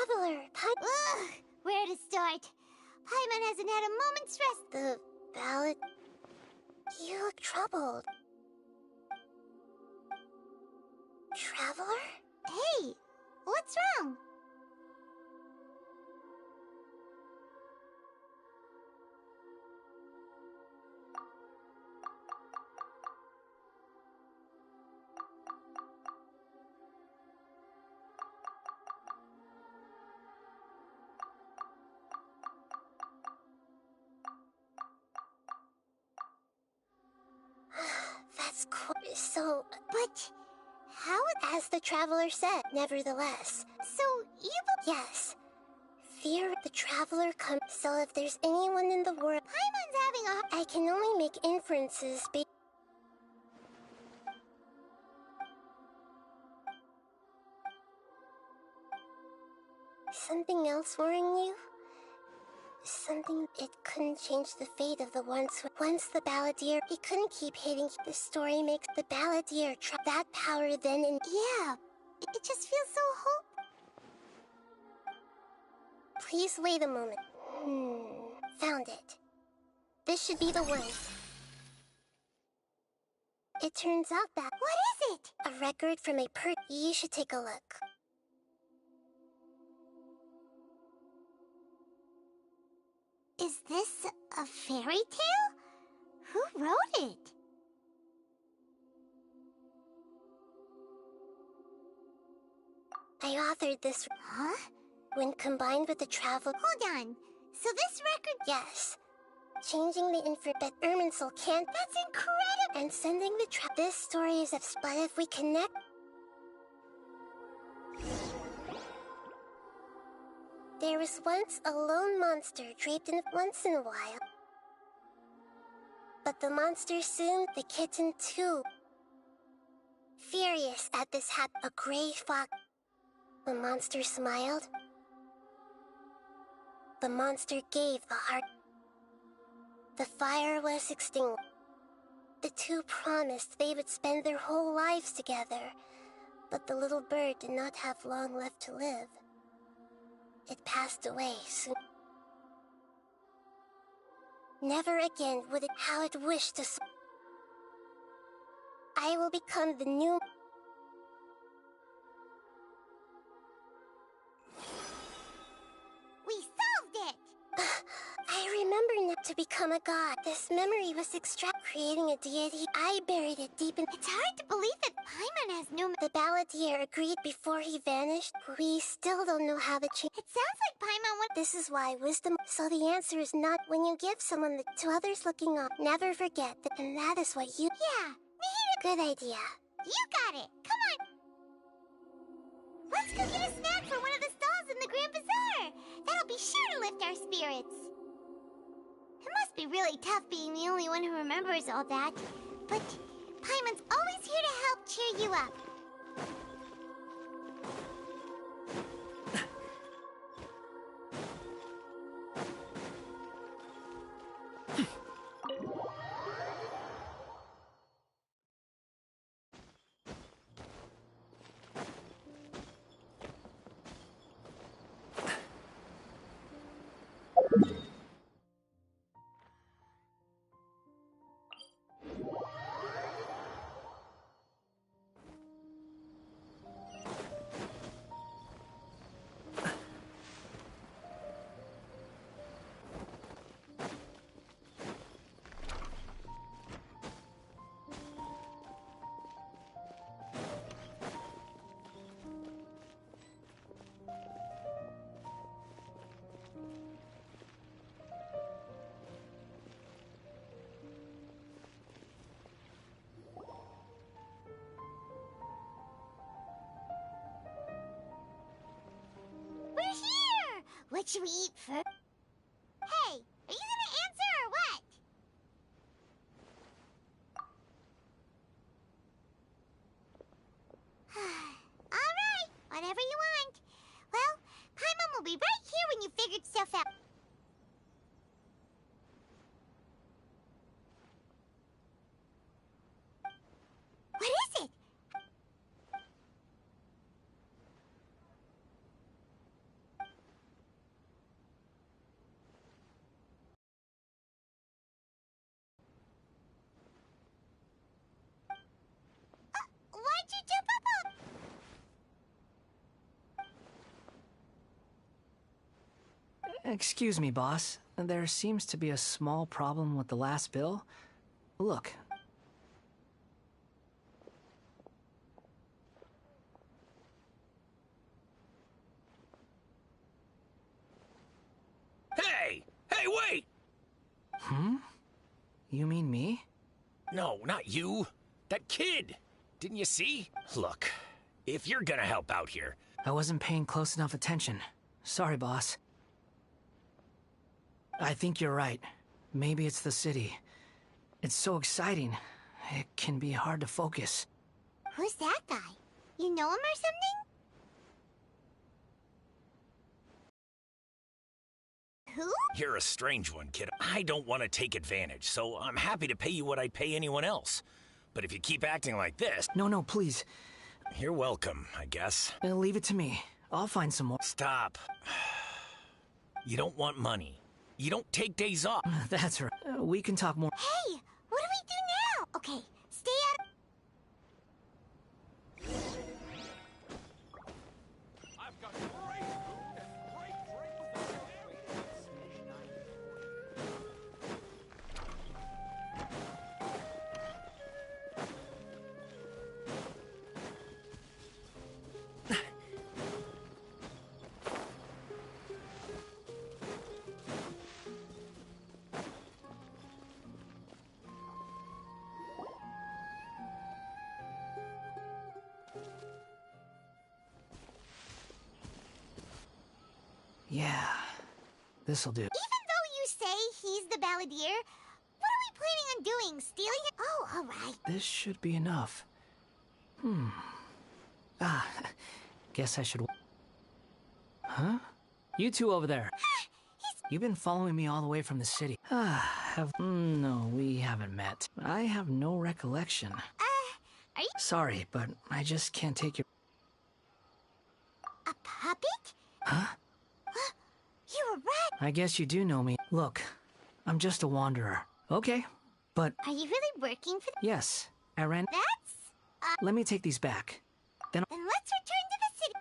traveler, Ugh, where to start? Paimon hasn't had a moment's rest. The ballad... You look troubled. Traveler? Hey, what's wrong? That's cool. So... But how... As the traveler said, nevertheless. So, you... Yes. Fear the traveler comes. So if there's anyone in the world... Paimon's having a... I can only make inferences Something else worrying you? Something it couldn't change the fate of the ones the balladeer. He couldn't keep hating. The story makes the balladeer that power then and... Yeah, it just feels so Please wait a moment. Found it. This should be the one. It turns out that... What is it? A record from a You should take a look. Is this a fairy tale? Who wrote it? I authored this... Huh? When combined with the travel... Hold on. So this record... Yes. Changing the info... But Irminsul can't... That's incredible! And sending the This story is... But if we connect... There was once a lone monster draped in once in a while. But the monster soon... The kitten too. Furious at this a gray fox... The monster smiled. The monster gave the heart. The fire was extinguished. The two promised they would spend their whole lives together, but the little bird did not have long left to live. It passed away soon. Never again would it how it wished to... I will become the new... We solved it! I remember now to become a god. This memory was creating a deity. I buried it deep in... It's hard to believe that Paimon has no... The balladeer agreed before he vanished. We still don't know how to change... It sounds like Paimon would... This is why wisdom... So the answer is not when you give someone to others looking on. Never forget that, and that is what you... Yeah, Good idea. You got it! Come on! Let's go get a snack from one of the stalls in the Grand Bazaar! That'll be sure to lift our spirits! It must be really tough being the only one who remembers all that. But Paimon's always here to help cheer you up. We're here! What should we eat first? Hey, are you gonna answer or what? Alright, whatever you want. Well, Paimon will be right here when you figured stuff out. What is it? Excuse me, boss. There seems to be a small problem with the last bill. Look. Hey! Hey, wait! Hmm? You mean me? No, not you. That kid! Didn't you see? Look, if you're gonna help out here... I wasn't paying close enough attention. Sorry, boss. I think you're right. Maybe it's the city. It's so exciting. It can be hard to focus. Who's that guy? You know him or something? Who? You're a strange one, kid. I don't want to take advantage, so I'm happy to pay you what I'd pay anyone else. But if you keep acting like this... No, please. You're welcome, I guess. Leave it to me. I'll find some more. Stop. You don't want money. You don't take days off. That's right. We can talk more. Hey, what do we do now? Okay, stay out of... I've got great food and great Yeah, this'll do. Even though you say he's the balladeer, what are we planning on doing? Stealing it? Oh, alright. This should be enough. Guess I should... Huh? You two over there. You've been following me all the way from the city. No, we haven't met. I have no recollection. Are you Sorry, but I just can't take your... a puppet? Huh? You were right. I guess you do know me. Look, I'm just a wanderer. Okay, but Are you really working for yes, I ran... That's... Let me take these back. Then let's return to the city.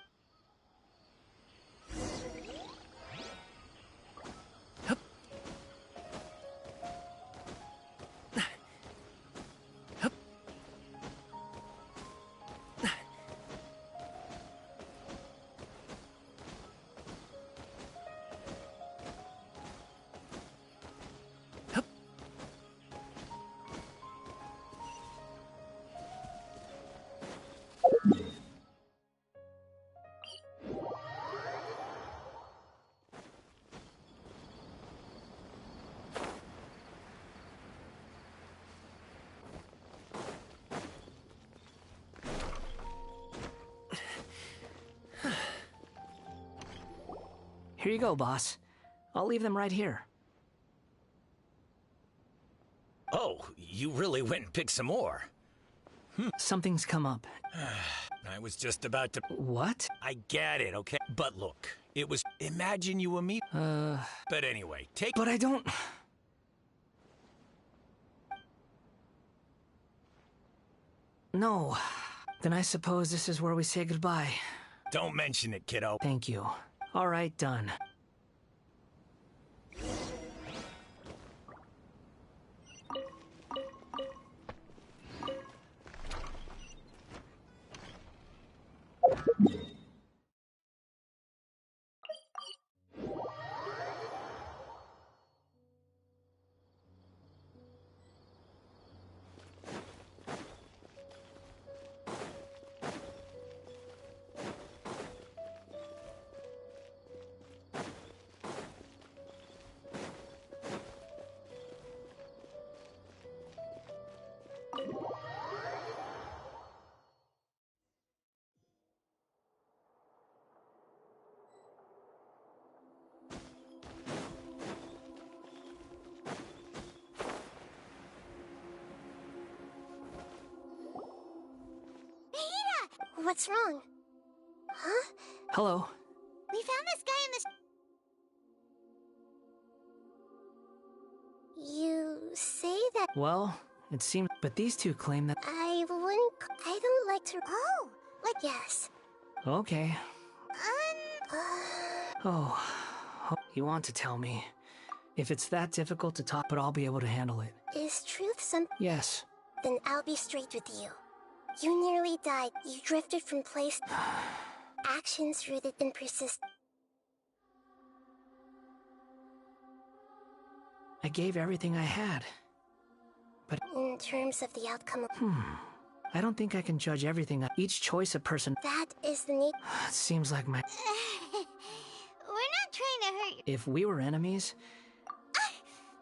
Here you go, boss. I'll leave them right here. Oh, you really went and picked some more. Something's come up. I was just about to... What? I get it, okay? But look, it was... Imagine you and me... But anyway, take... But I don't... No. Then I suppose this is where we say goodbye. Don't mention it, kiddo. Thank you. All right, done. What's wrong? Huh? Hello. We found this guy in the... You say that Well, it seems... But these two claim that... I don't like to... Oh, like... Yes. Okay. Uh, Oh, You want to tell me. If it's that difficult to talk, but I'll be able to handle it. Is truth some... Yes. Then I'll be straight with you. You nearly died. You drifted from place... Actions rooted in persist... I gave everything I had. But... In terms of the outcome of... I don't think I can judge everything. Each choice a person... That is the need... It seems like my... We're not trying to hurt you. If we were enemies...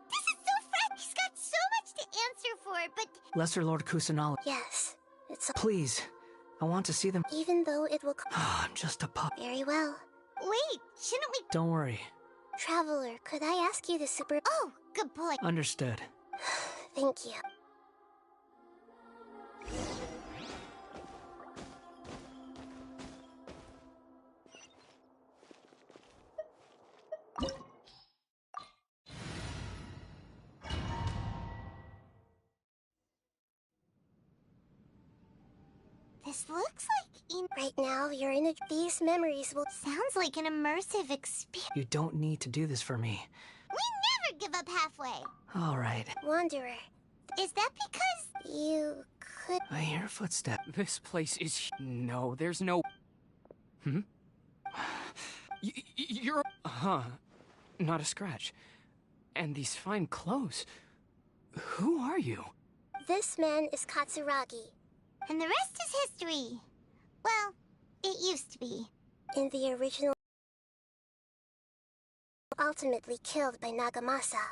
This is so fresh. He's got so much to answer for, but... Lesser Lord Kusanali. Yes, it's... Please. I want to see them. Even though it will... I'm just a pup. Very well. Wait, shouldn't we... Don't worry. Traveler, could I ask you to super... Oh, good point. Understood. Thank you. This looks like in... Right now, you're in a... These memories will... Sounds like an immersive experience. You don't need to do this for me. We never give up halfway. All right. Wanderer, Is that because... you could... I hear footsteps. This place is... No, there's no... You're... Huh. Not a scratch. And these fine clothes. Who are you? This man is Katsuragi. And the rest is history. Well, it used to be. In the original... Ultimately killed by Nagamasa.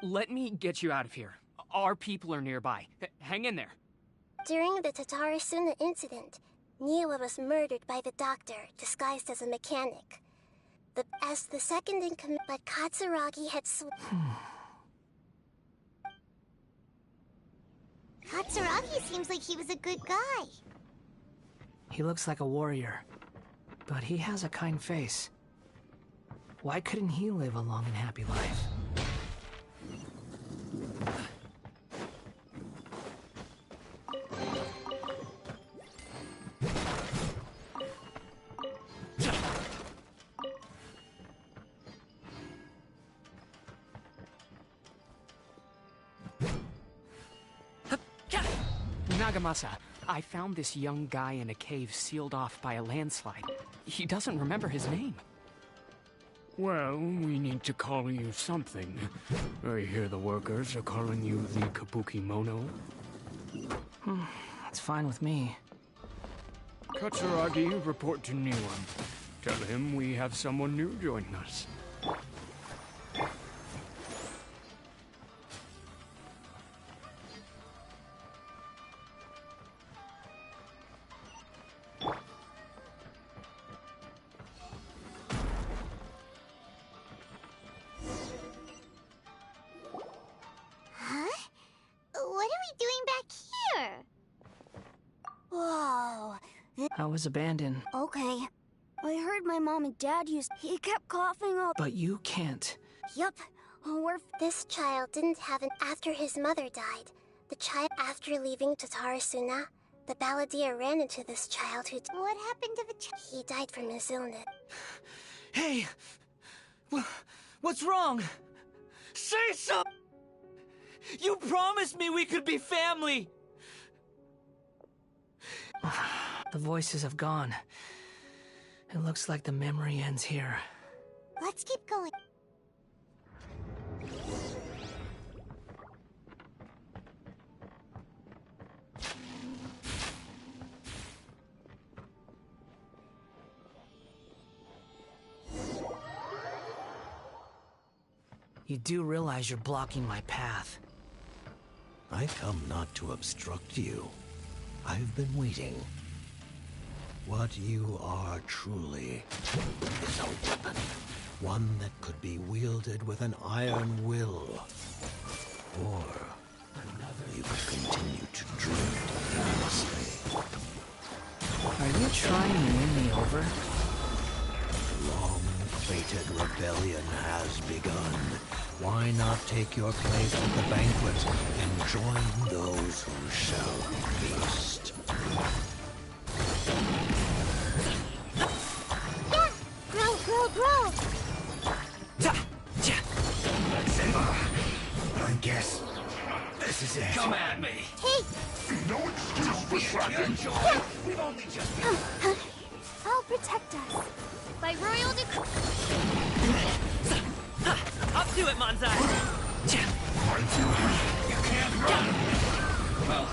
Let me get you out of here. Our people are nearby. Hang in there. During the Tatarasuna incident, Niwa was murdered by the doctor, disguised as a mechanic. As the second in command, but Katsuragi had Katsuragi seems like he was a good guy. He looks like a warrior, but he has a kind face. Why couldn't he live a long and happy life? Nagamasa, I found this young guy in a cave sealed off by a landslide. He doesn't remember his name. Well, we need to call you something. I hear the workers are calling you the Kabuki Mono. It's fine with me. Katsuragi, report to Niwa. Tell him we have someone new joining us. What are we doing back here? Whoa. I was abandoned, Okay. I heard my mom and dad He kept coughing up. but you can't. Yup. We're... This child didn't have an... After his mother died, the child... After leaving Tatarasuna, the balladeer ran into this child who... What happened to the child? He died from his illness. Hey! What's wrong? Say something! You promised me we could be family! The voices have gone. It looks like the memory ends here. Let's keep going. You do realize you're blocking my path. I come not to obstruct you. I've been waiting. What you are truly is a weapon. One that could be wielded with an iron will. Or you could continue to drift aimlessly. Are you trying to win me over? Long-fated rebellion has begun. Why not take your place at the banquet and join those who shall feast? Yeah! Grow, grow, grow! guess this is it. Come at me. Hey, No excuse for slacking. We've only just been... I'll protect us. By royal decree. Up to it, Manzai! You can't run. Well,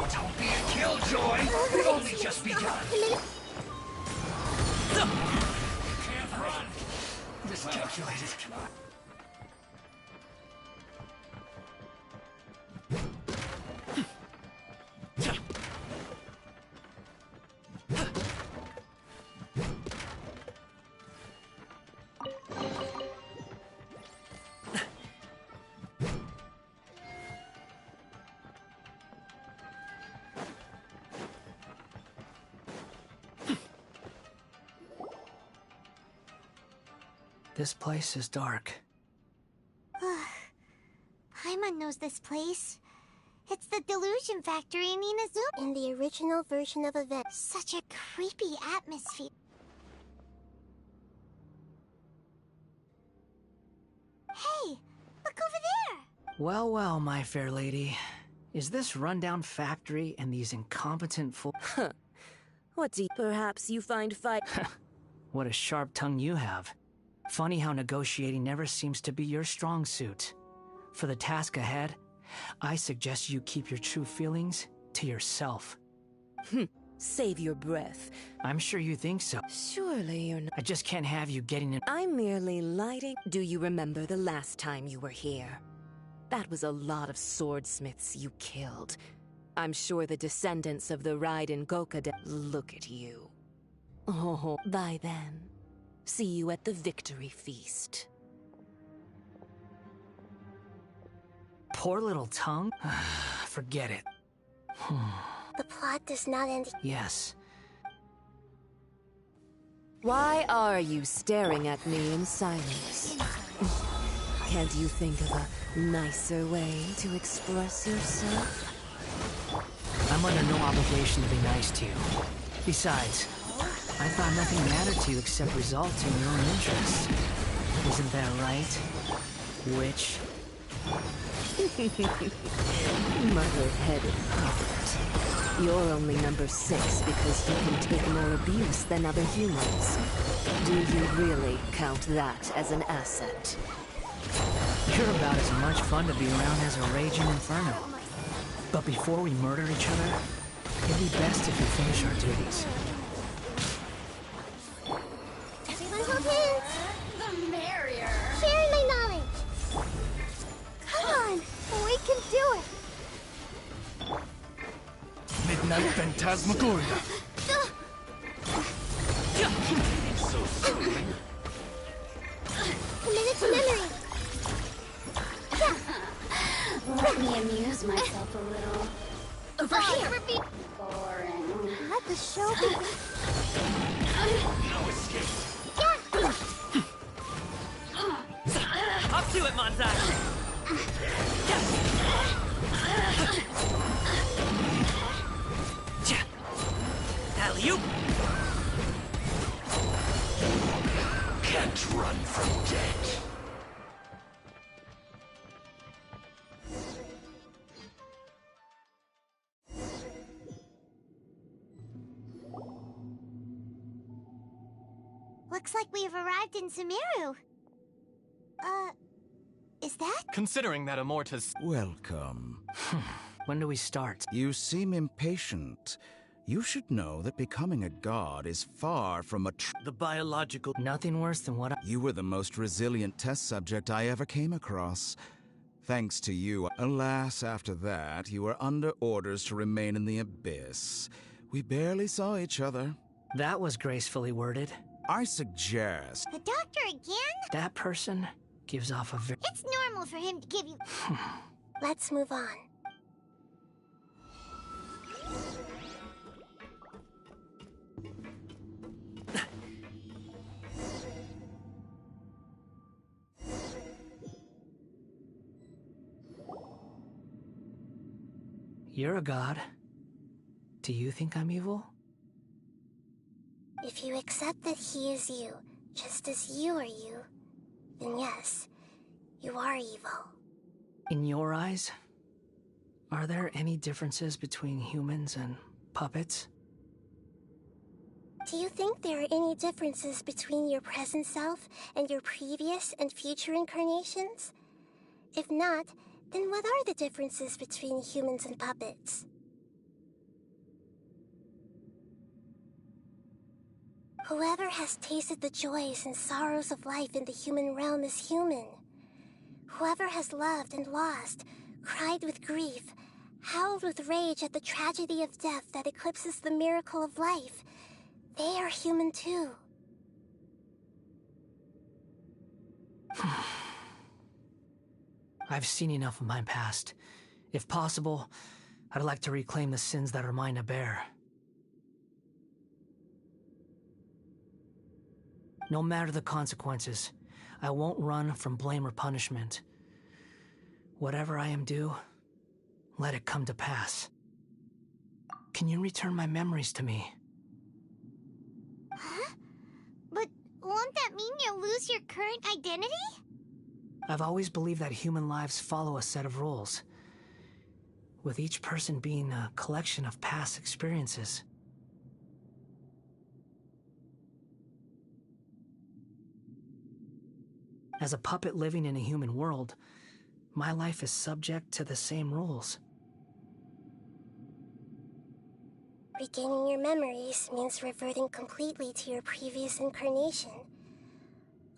don't be a killjoy. We've only just begun. Can't run. Miscalculated. This place is dark. Paimon knows this place. It's the Delusion Factory in Inazuki. In the original version of events. Such a creepy atmosphere. Hey, look over there! Well, well, my fair lady. Is this rundown factory and these incompetent fools? What do you... Perhaps you find fight... What a sharp tongue you have. Funny how negotiating never seems to be your strong suit. For the task ahead, I suggest you keep your true feelings to yourself. Save your breath. I'm sure you think so. Surely you're not... I just can't have you getting in... I'm merely lighting... Do you remember the last time you were here? That was a lot of swordsmiths you killed. I'm sure the descendants of the Raiden Gokuden... Look at you. Oh, by then... See you at the victory feast. Poor little tongue? Forget it. The plot does not end. Yes. Why are you staring at me in silence? Can't you think of a nicer way to express yourself? I'm under no obligation to be nice to you. Besides, I thought nothing mattered to you except results in your own interests. Isn't that right? Witch? Mother-headed puppet. You're only number 6 because you can take more abuse than other humans. Do you really count that as an asset? You're about as much fun to be around as a raging inferno. But before we murder each other, it'd be best if we finish our duties. Everyone hold hands. The merrier. Sharing my knowledge. Come on, we can do it. Midnight Phantasmagoria. So silly. Committed to memory. Let me amuse myself a little. Over here. Boring. Let the show begin. No escape. Up to it, Manzai! Alley-oop! Can't run from death. Looks like we've arrived in Sumeru. Is that? Considering that Immortus... Welcome. When do we start? You seem impatient. You should know that becoming a god is far from a The biological... Nothing worse than what I... You were the most resilient test subject I ever came across. Thanks to you. Alas, after that, you were under orders to remain in the abyss. We barely saw each other. That was gracefully worded. I suggest... The doctor again? That person gives off a very... It's normal for him to give you... Let's move on. You're a god. Do you think I'm evil? If you accept that he is you, just as you are you, then yes, You are evil. In your eyes, are there any differences between humans and puppets? Do you think there are any differences between your present self and your previous and future incarnations? If not, then what are the differences between humans and puppets? Whoever has tasted the joys and sorrows of life in the human realm is human. Whoever has loved and lost, cried with grief, howled with rage at the tragedy of death that eclipses the miracle of life, they are human too. I've seen enough of my past. If possible, I'd like to reclaim the sins that are mine to bear. No matter the consequences, I won't run from blame or punishment. Whatever I am due, let it come to pass. Can you return my memories to me? Huh? But won't that mean you'll lose your current identity? I've always believed that human lives follow a set of rules, with each person being a collection of past experiences. As a puppet living in a human world, my life is subject to the same rules. Regaining your memories means reverting completely to your previous incarnation.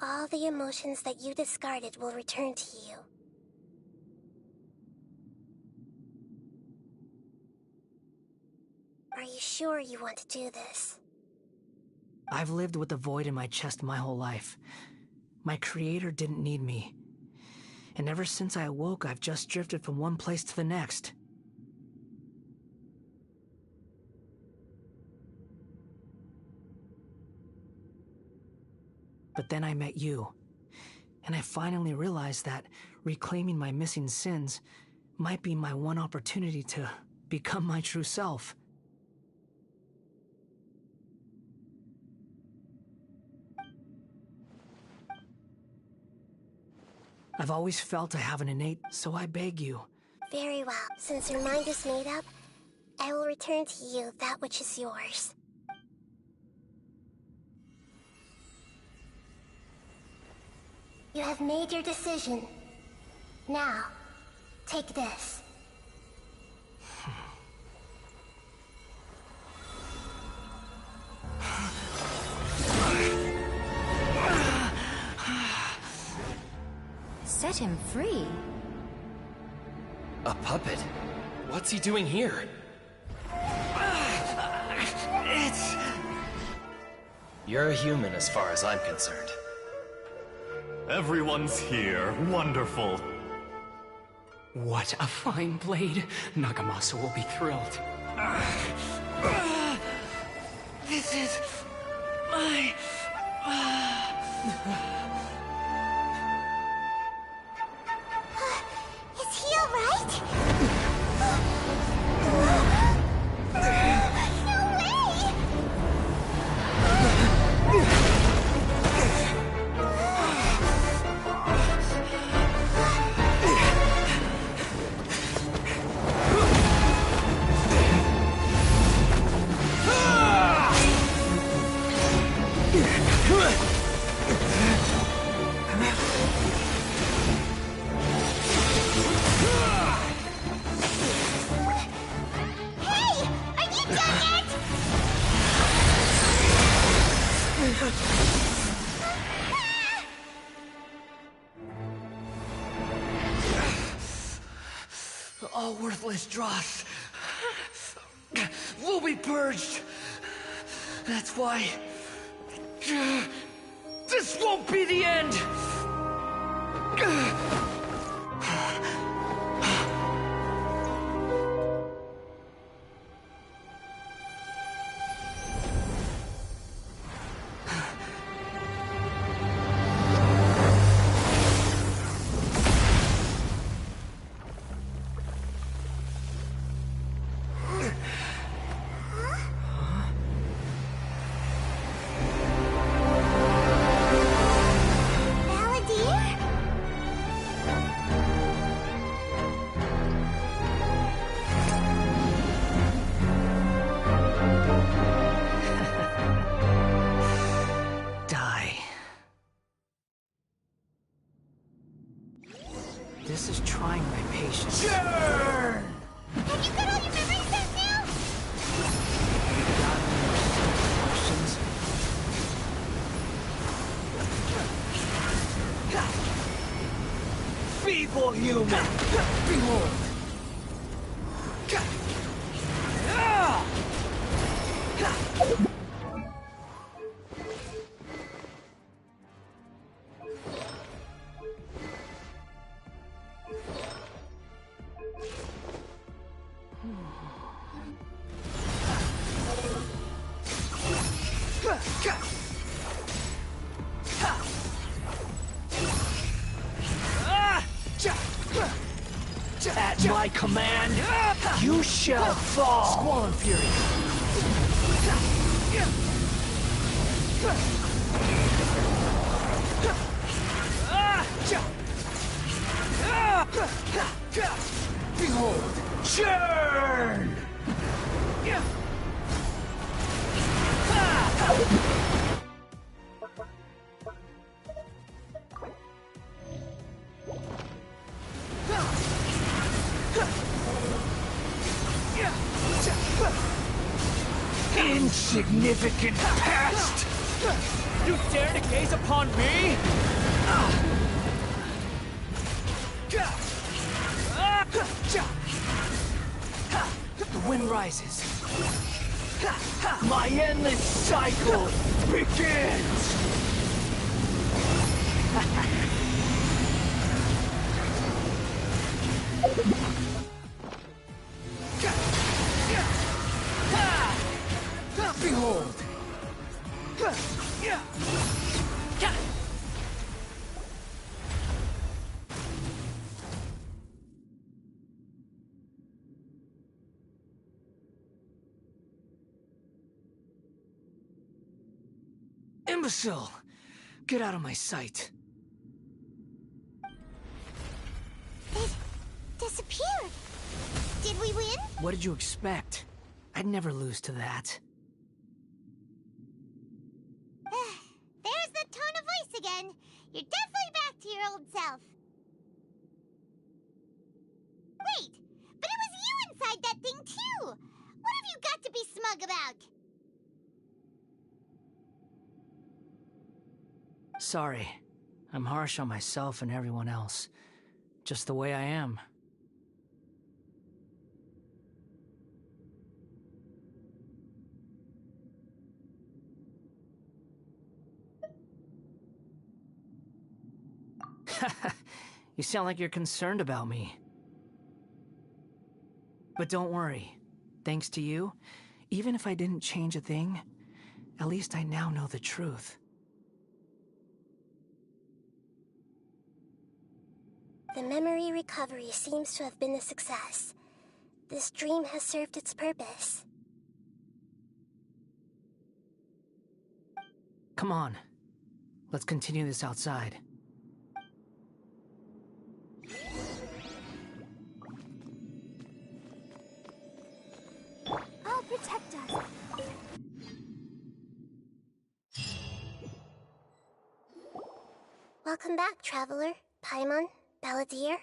All the emotions that you discarded will return to you. Are you sure you want to do this? I've lived with the void in my chest my whole life. My creator didn't need me. And ever since I awoke, I've just drifted from one place to the next. But then I met you, and I finally realized that reclaiming my missing sins might be my one opportunity to become my true self. I've always felt I have an innate, so I beg you. Very well. Since your mind is made up, I will return to you that which is yours. You have made your decision. Now, take this. Set him free. A puppet? What's he doing here? It's... You're a human as far as I'm concerned. Everyone's here. Wonderful. What a fine blade. Nagamasa will be thrilled. This is... my... Is he alright? No way! Hey! Are you done yet? All worthless dross will be purged. That's why... this won't be the end! Now This is trying my patience. Have you got all your memories back now? Got any more questions? Feeble human! Behold! At my command, you shall fall! Squall Fury! Behold! Churn! Insignificant pest! You dare to gaze upon me? The wind rises. My endless cycle begins! Behold! Imbecile! Get out of my sight. It disappeared. Did we win? What did you expect? I'd never lose to that. There's the tone of voice again. You're definitely back to your old self. Wait, but it was you inside that thing too. What have you got to be smug about? Sorry. I'm harsh on myself and everyone else. Just the way I am. You sound like you're concerned about me. But don't worry. Thanks to you, even if I didn't change a thing, at least I now know the truth. The memory recovery seems to have been a success. This dream has served its purpose. Come on. Let's continue this outside. I'll protect us. Welcome back, Traveler, Paimon, Balladeer.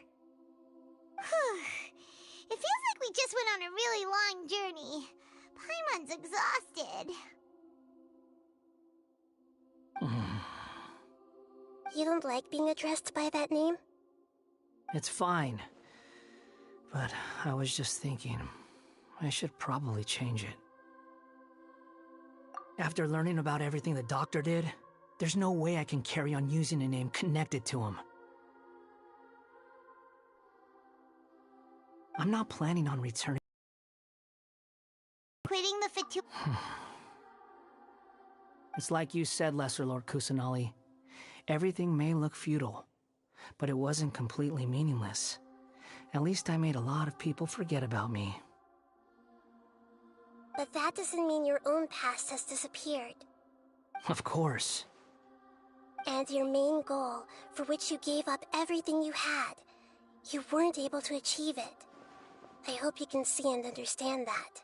It feels like we just went on a really long journey. Paimon's exhausted. You don't like being addressed by that name? It's fine. But I was just thinking, I should probably change it. After learning about everything the doctor did, there's no way I can carry on using a name connected to him. I'm not planning on returning. Quitting the Fitu- It's like you said, Lesser Lord Kusanali. Everything may look futile, but it wasn't completely meaningless. At least I made a lot of people forget about me. But that doesn't mean your own past has disappeared. Of course. And your main goal, for which you gave up everything you had, you weren't able to achieve it. I hope you can see and understand that.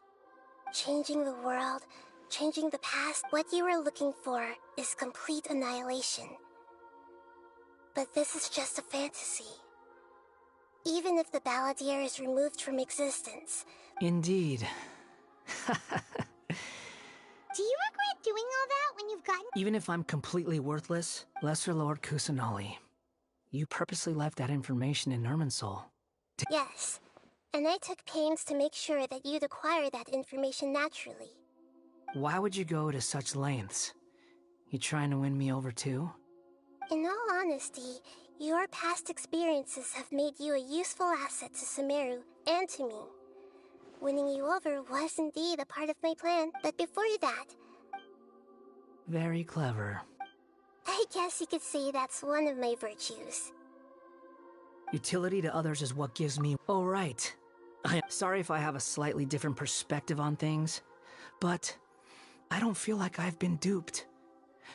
Changing the world, changing the past, what you were looking for is complete annihilation. But this is just a fantasy. even if the Balladeer is removed from existence. Indeed. Do you regret doing all that when you've gotten— Even if I'm completely worthless, Lesser Lord Kusanali, you purposely left that information in Irminsul. Yes, and I took pains to make sure that you'd acquire that information naturally. Why would you go to such lengths? You trying to win me over too? In all honesty, your past experiences have made you a useful asset to Sumeru and to me. Winning you over was indeed a part of my plan, but before that... Very clever. I guess you could say that's one of my virtues. Utility to others is what gives me... Oh, right. I'm sorry if I have a slightly different perspective on things, but I don't feel like I've been duped.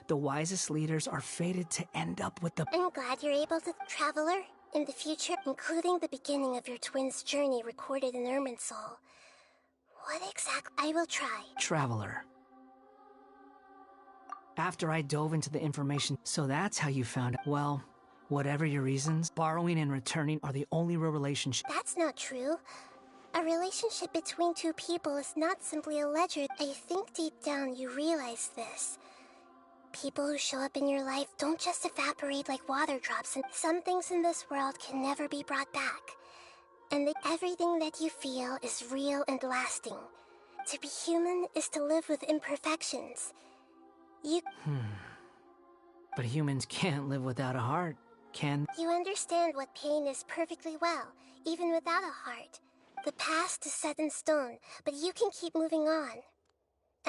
The wisest leaders are fated to end up with the... I'm glad you're able to, Traveler. In the future, including the beginning of your twins' journey recorded in Irminsul. What exactly? I will try. Traveler. After I dove into the information, so that's how you found it. Well, whatever your reasons, borrowing and returning are the only real relationship. That's not true. A relationship between two people is not simply a ledger. I think deep down you realize this. People who show up in your life don't just evaporate like water drops, and some things in this world can never be brought back. And that everything that you feel is real and lasting. To be human is to live with imperfections. But humans can't live without a heart, can? You understand what pain is perfectly well, even without a heart. The past is set in stone, but you can keep moving on.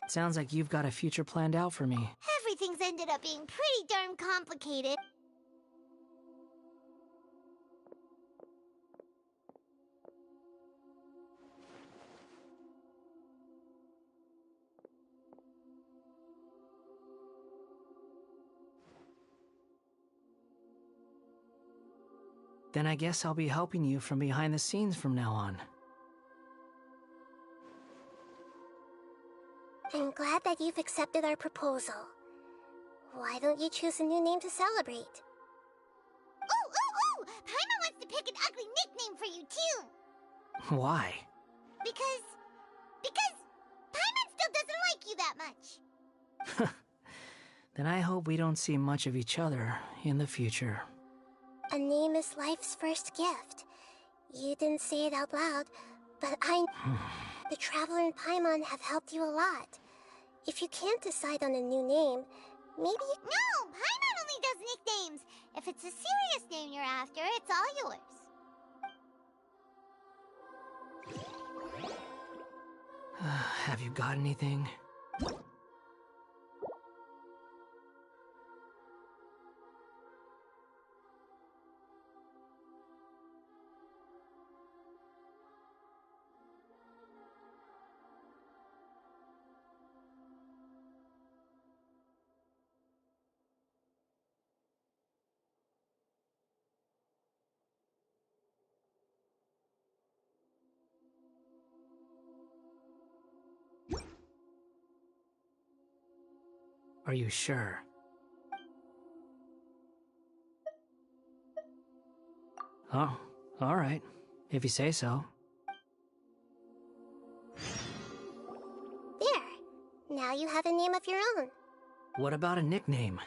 Sounds like you've got a future planned out for me. Everything's ended up being pretty darn complicated. Then I guess I'll be helping you from behind the scenes from now on. I'm glad that you've accepted our proposal. Why don't you choose a new name to celebrate? Ooh! Paimon wants to pick an ugly nickname for you, too! Why? Because Paimon still doesn't like you that much. Then I hope we don't see much of each other in the future. A name is life's first gift. You didn't say it out loud, but the Traveler and Paimon have helped you a lot. If you can't decide on a new name, maybe you... No! Paimon only does nicknames! If it's a serious name you're after, it's all yours. Have you got anything? Are you sure? Oh, all right. If you say so. There. Now you have a name of your own. What about a nickname?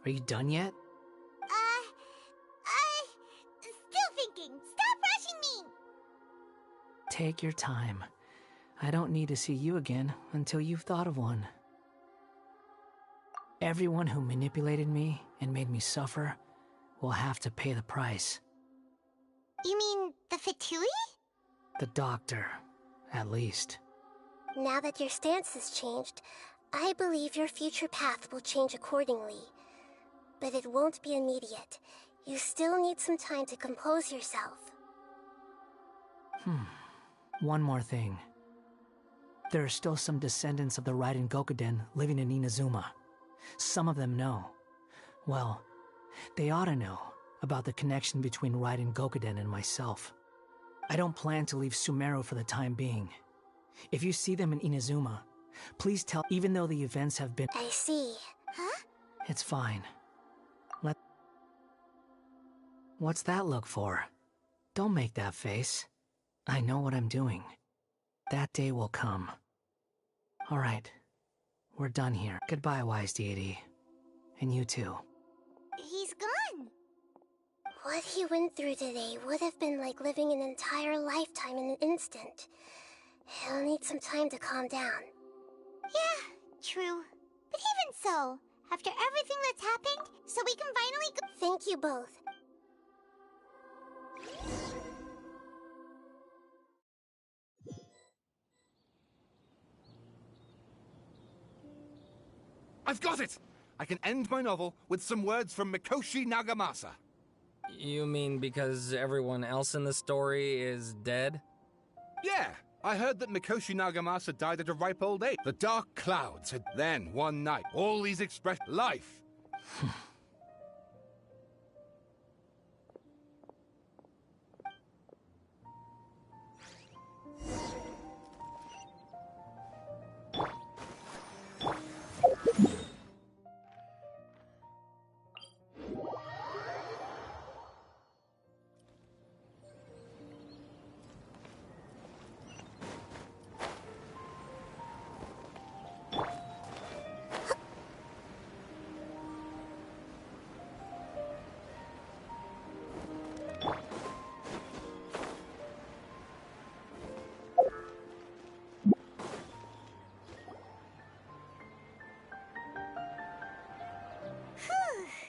Are you done yet? Still thinking. Stop rushing me! Take your time. I don't need to see you again until you've thought of one. Everyone who manipulated me and made me suffer will have to pay the price. You mean the Fatui? The doctor, at least. Now that your stance has changed, I believe your future path will change accordingly. But it won't be immediate. You still need some time to compose yourself. One more thing. There are still some descendants of the Raiden Gokuden living in Inazuma. Some of them know. Well, they ought to know about the connection between Raiden Gokuden and myself. I don't plan to leave Sumeru for the time being. If you see them in Inazuma, please tell, even though the events have been... I see. Huh? It's fine. What's that look for? Don't make that face. I know what I'm doing. That day will come. All right. We're done here. Goodbye, wise deity. And you too. He's gone. What he went through today would have been like living an entire lifetime in an instant. He'll need some time to calm down. Yeah, true. But even so, after everything that's happened, so we can finally go— Thank you both. I've got it! I can end my novel with some words from Mikoshi Nagamasa. You mean because everyone else in the story is dead? Yeah, I heard that Mikoshi Nagamasa died at a ripe old age. The dark clouds had then, one night, all these expressed life.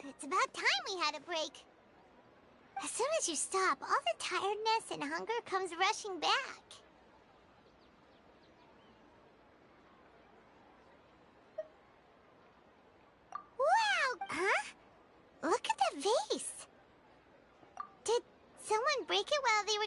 It's about time we had a break. As soon as you stop, all the tiredness and hunger comes rushing back. Wow! Huh? Look at the vase. Did someone break it while they were—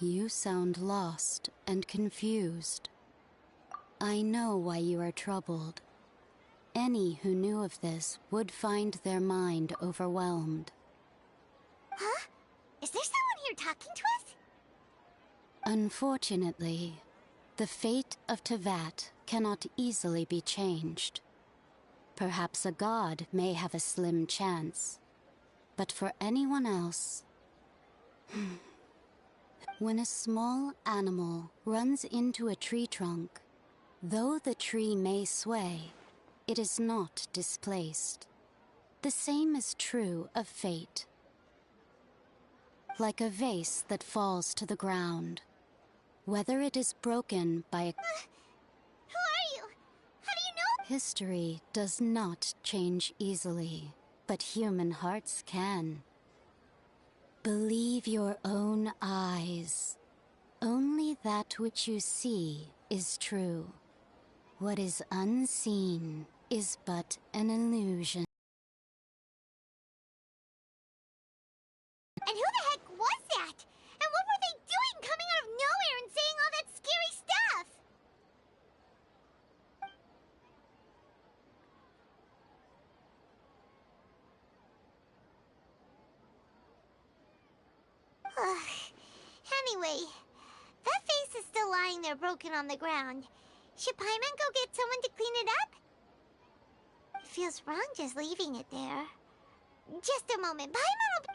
You sound lost and confused. I know why you are troubled. Any who knew of this would find their mind overwhelmed. Huh? Is there someone here talking to us? Unfortunately, the fate of Tevat cannot easily be changed. Perhaps a god may have a slim chance, but for anyone else— When a small animal runs into a tree trunk, though the tree may sway, it is not displaced. The same is true of fate. Like a vase that falls to the ground, whether it is broken by a— Who are you? How do you know? History does not change easily, but human hearts can. Believe your own eyes. Only that which you see is true. What is unseen is but an illusion. And who the heck was that? And what were they doing coming out of nowhere and saying all that scary stuff? Anyway, that vase is still lying there broken on the ground. Should Paimon go get someone to clean it up? It feels wrong just leaving it there. Just a moment, Paimon will be—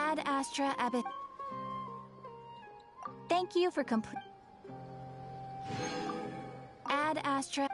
Ad Astra Abbot. Thank you for complete. Ad Astra.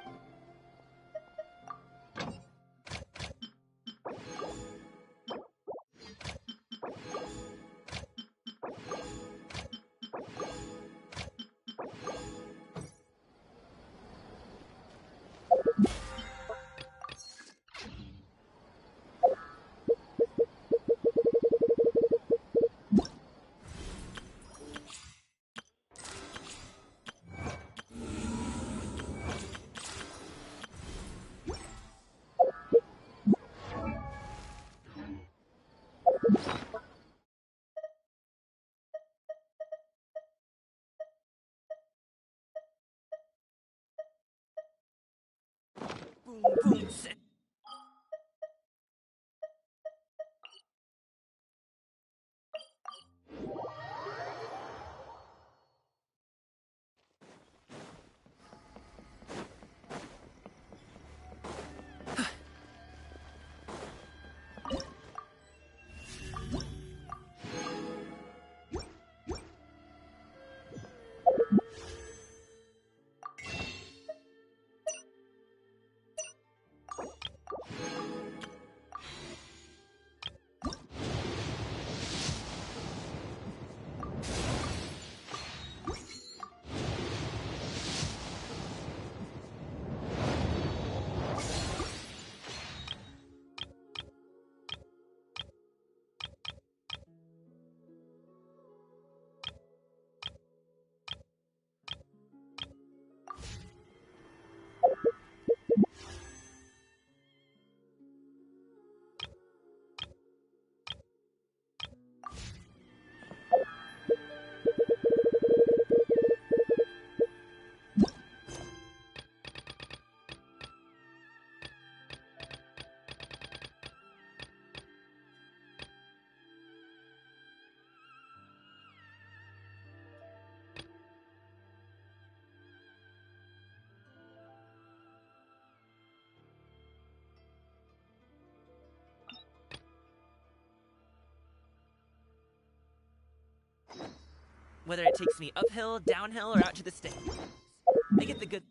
Boom, boom, set. Whether it takes me uphill, downhill, or out to the state. I get the good...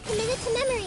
Committed to memory.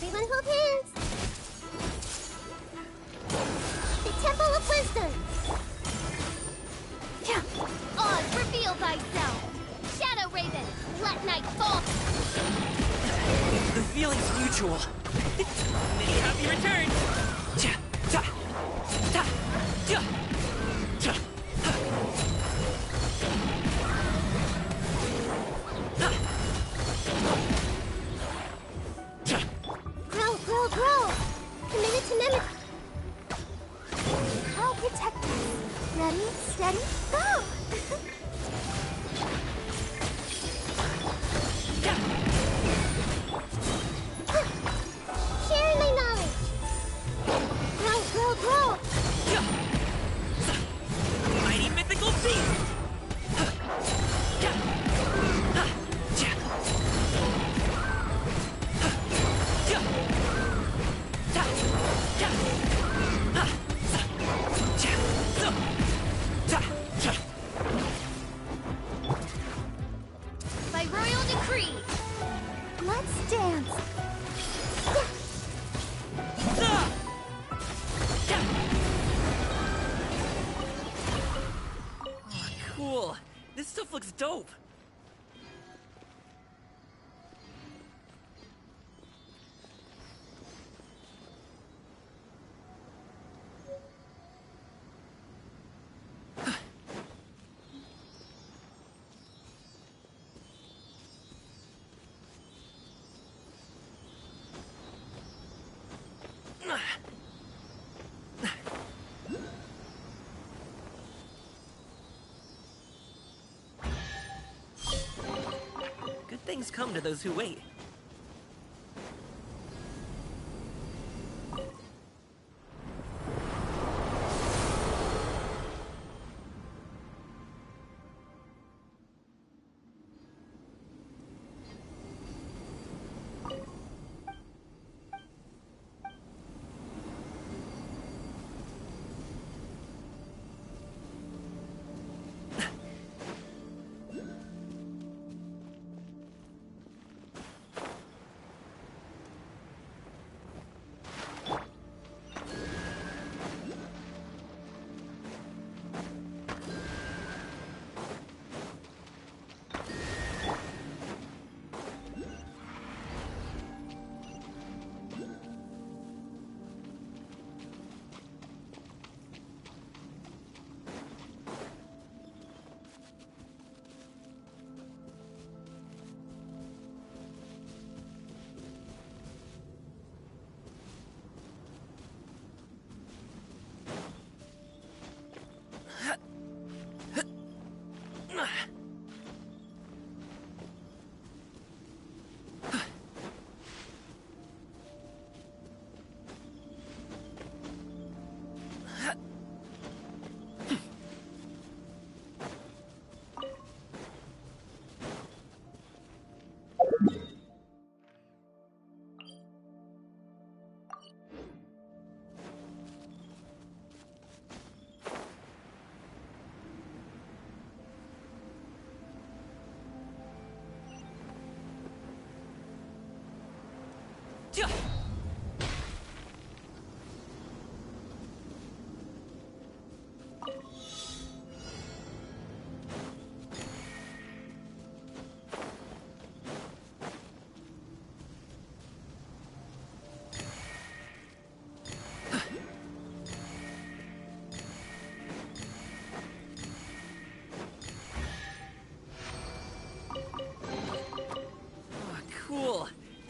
Everyone hold hands. The Temple of Wisdom. Oz, reveal thyself! Shadow Raven, let night fall! The feeling's mutual. Many happy returns! Grow, grow, grow. Committed to memory. I'll protect you. Ready, steady, go! Sharing my knowledge. Grow, grow, grow. Mighty mythical beast! By royal decree, let's dance. Cool. This stuff looks dope. Good things come to those who wait.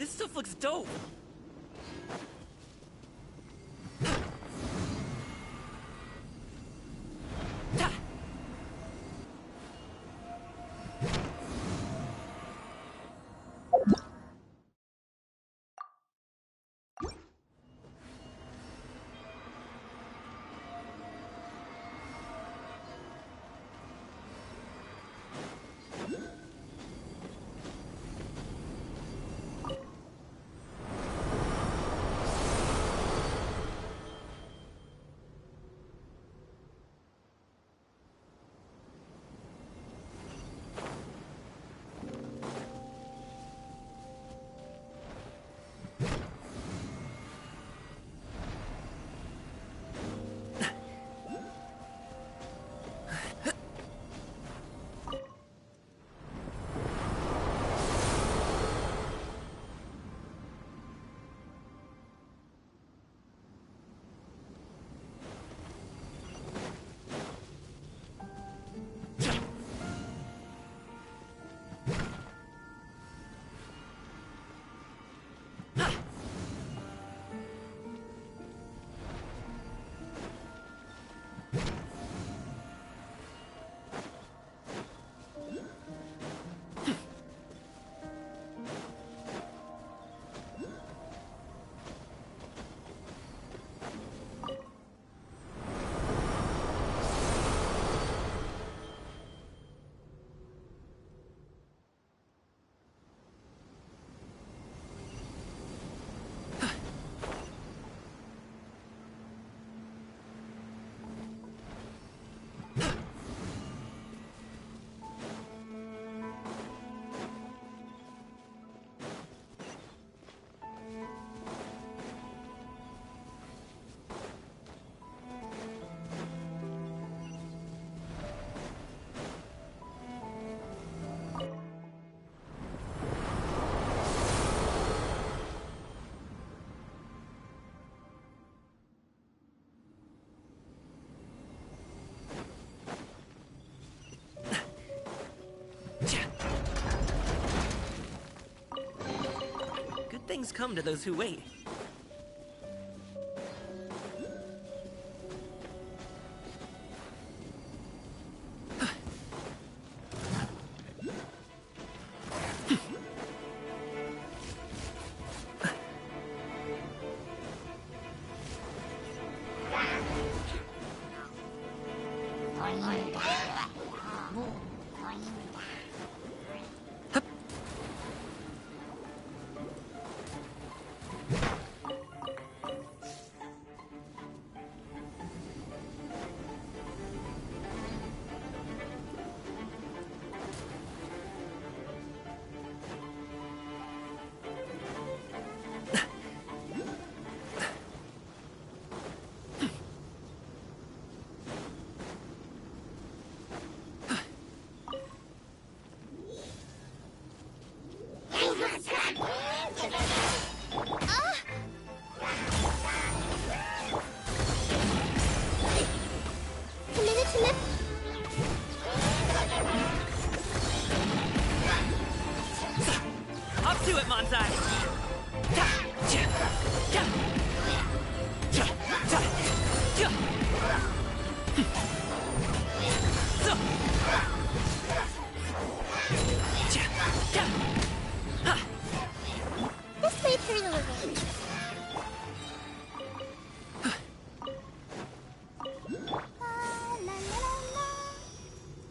This stuff looks dope. Good things come to those who wait. Up to it, Monsai! This way through the living.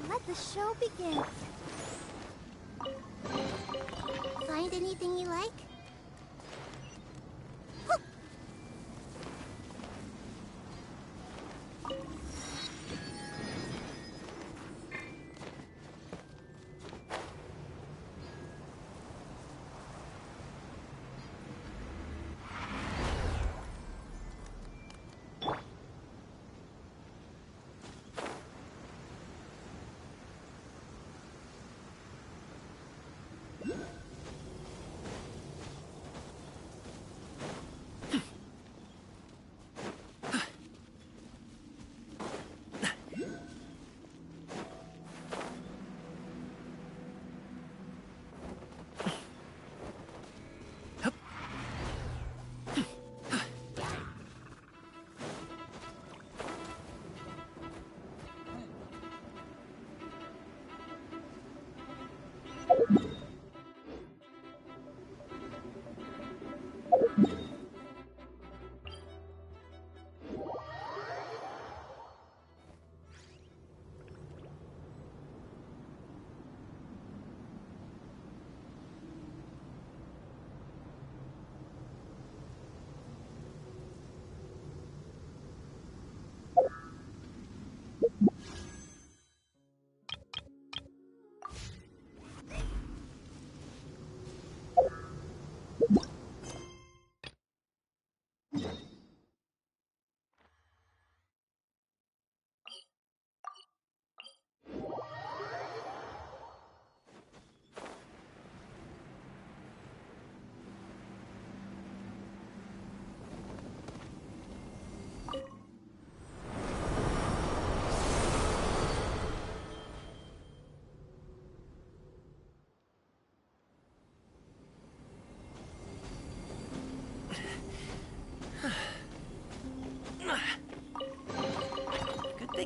Let the show begin. Find anything you like?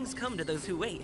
Things come to those who wait.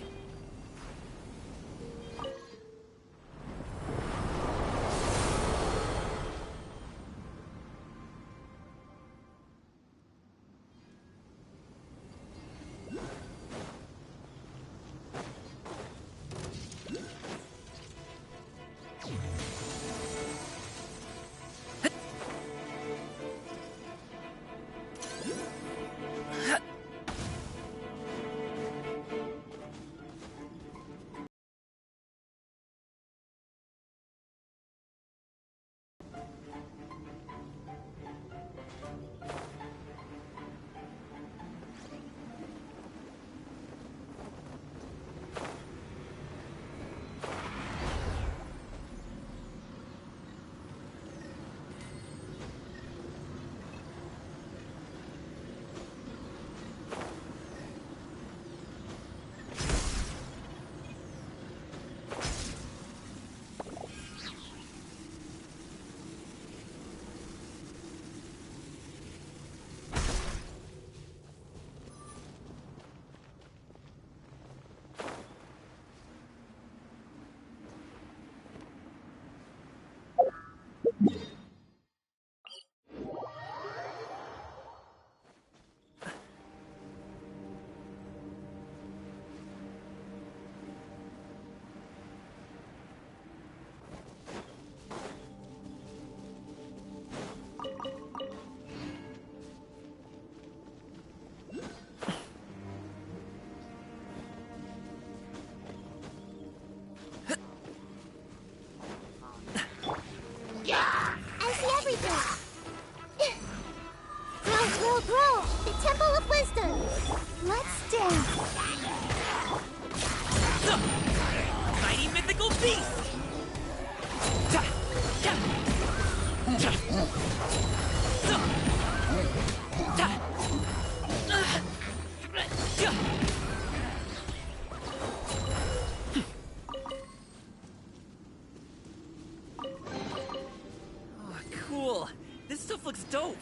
I see everything! Grow! The Temple of Wisdom! Let's dance! Mighty mythical beast! Oh, cool. This stuff looks dope.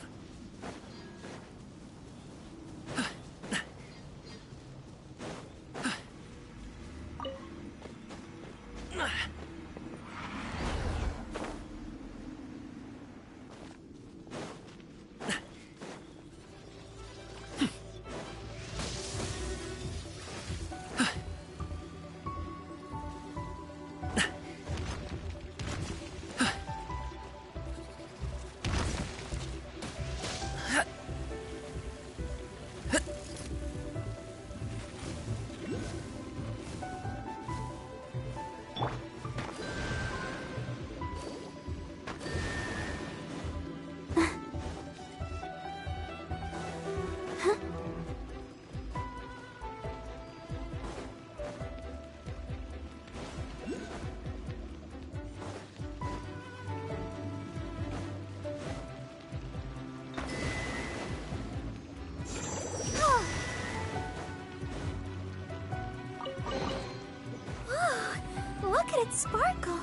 Look at it sparkle!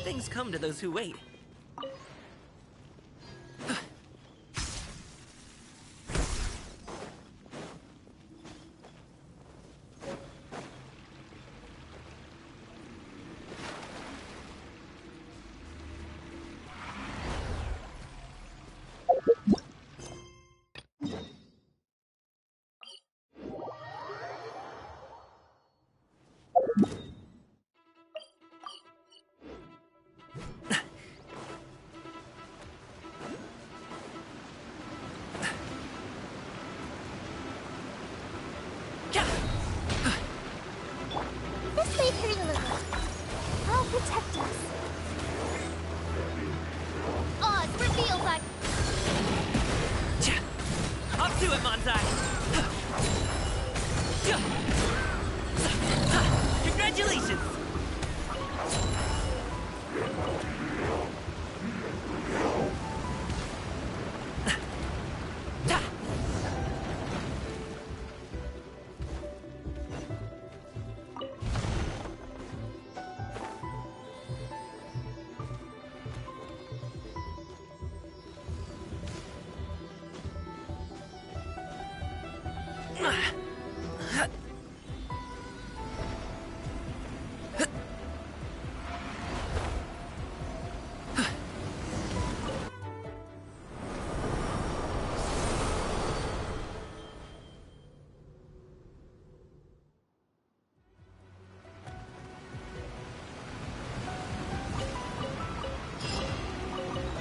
Things come to those who wait. This may hurt a little. I'll protect us. Oz reveals I... Up to it, Monzai! Congratulations!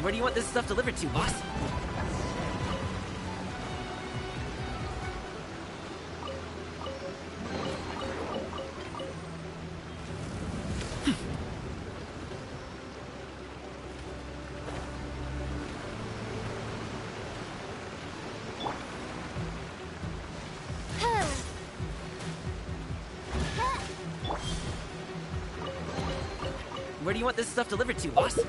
Where do you want this stuff delivered to, boss? Where do you want this stuff delivered to, boss?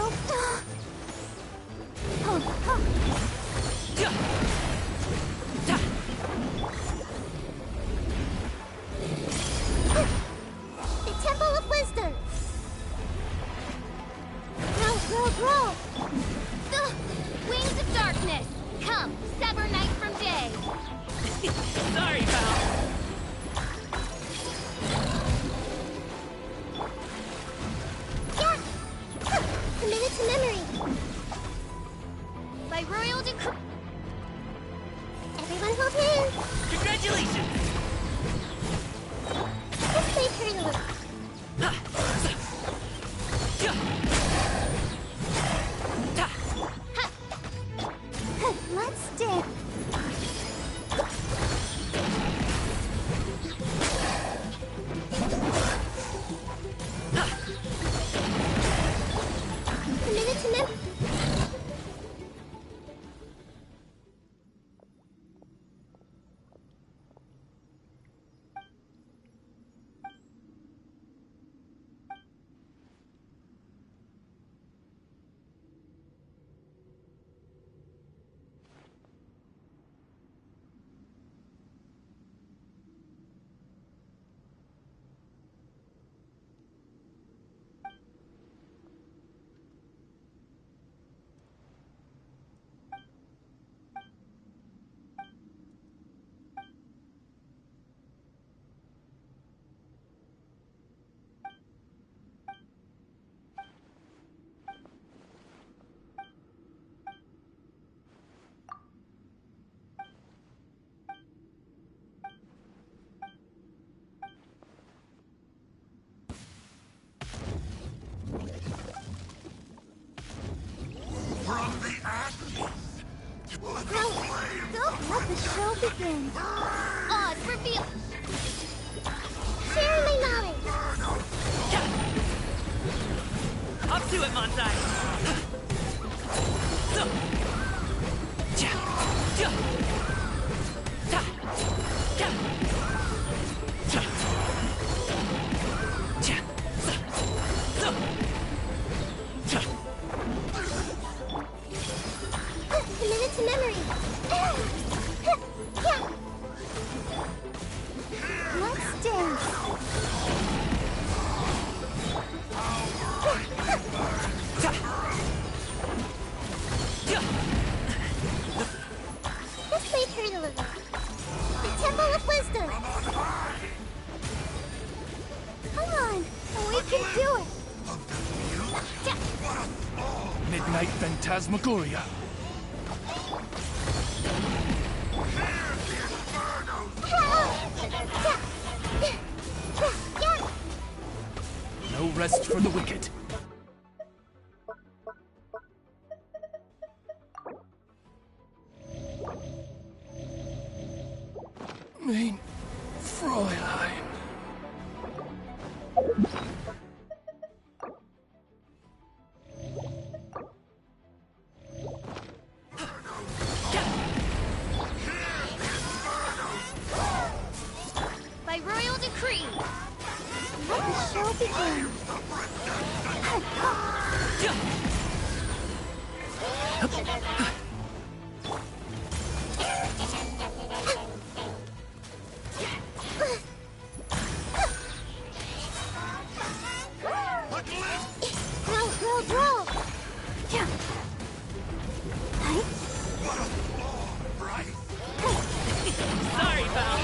Go! The Temple of Wisdom! Grow, grow, grow! Wings of darkness! Come, sever night from day! Sorry, pal. Yeah! Committed to memory! By royal decree... Everyone hold hands! Congratulations! This may hurt a little. Let's dance. Committed to memory. Let the show begin. Oz, reveal... Sharing my knowledge. Up to it, Monsai! Committed to memory. Let's dance. This may hurt a little. The Temple of Wisdom. Come on, we can do it. Midnight Phantasmagoria. No rest for the wicked. Mein Fräulein. By royal decree... Let the show begin. Grow, grow, grow. Sorry, pal!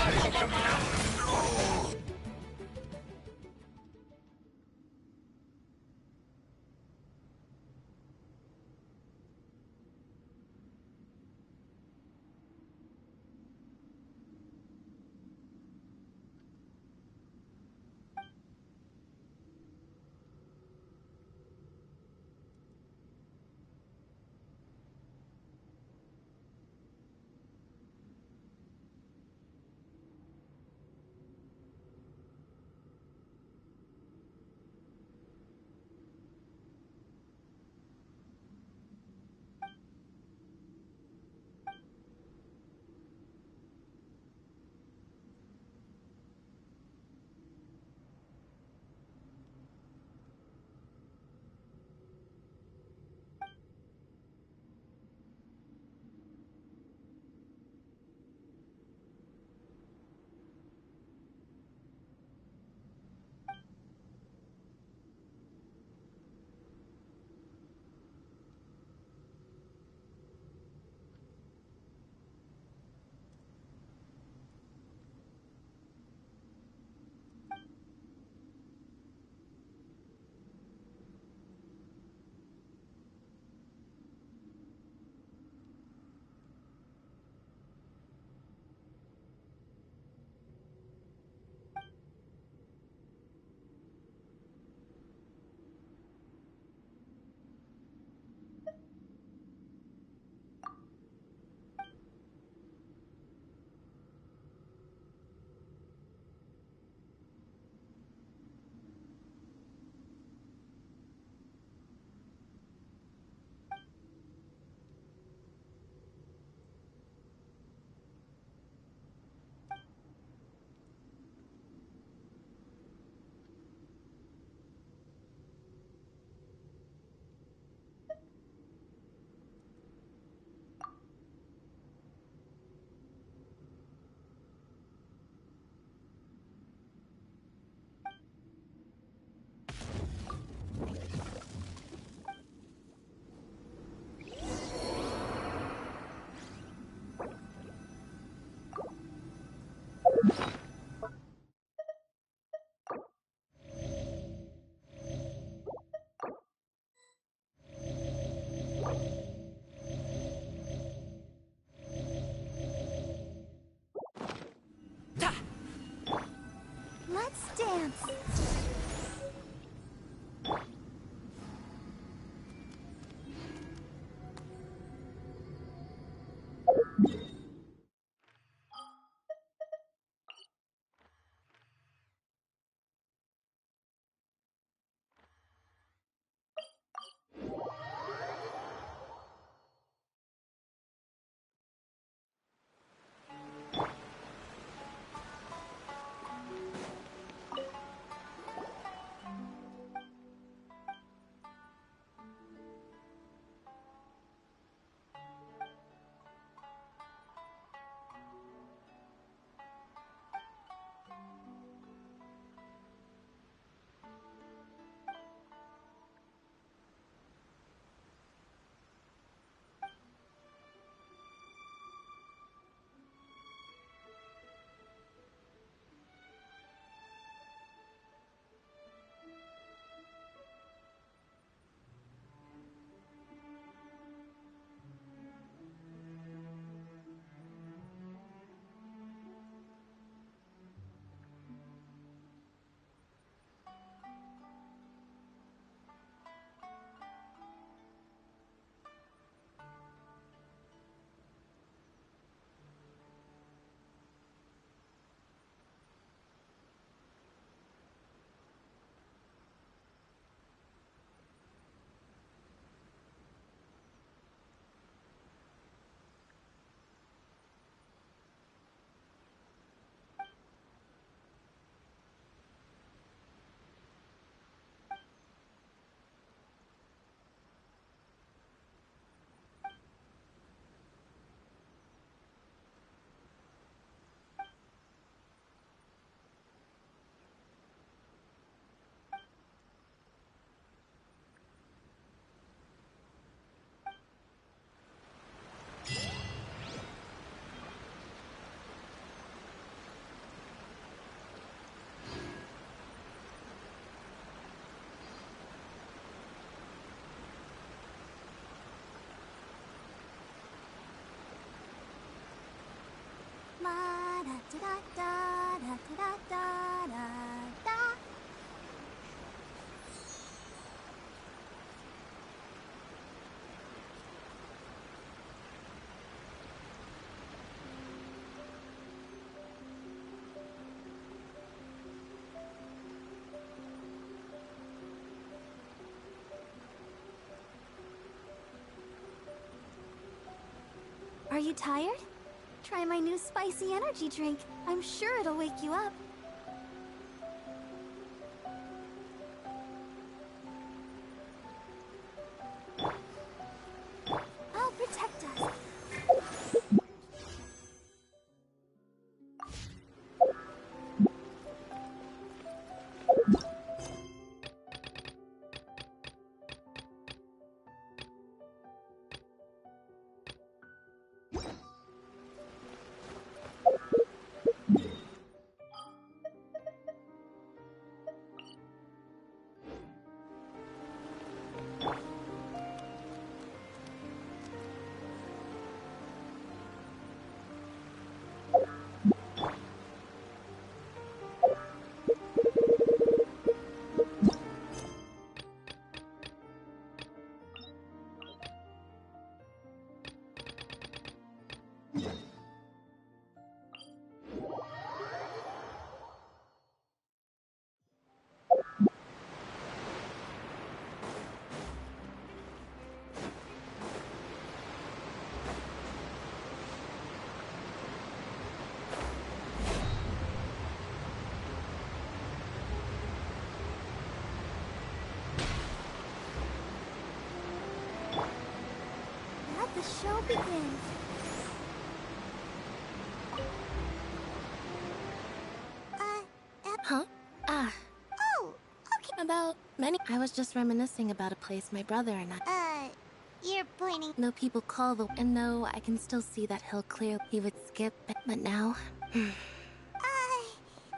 chance. Are you tired? Try my new spicy energy drink. I'm sure it'll wake you up. I'll protect us. The show begins. Huh? Ah. Oh, okay. About many. I was just reminiscing about a place my brother and I. You're pointing. No people call the. And no, I can still see that hill clear. He would skip, but now.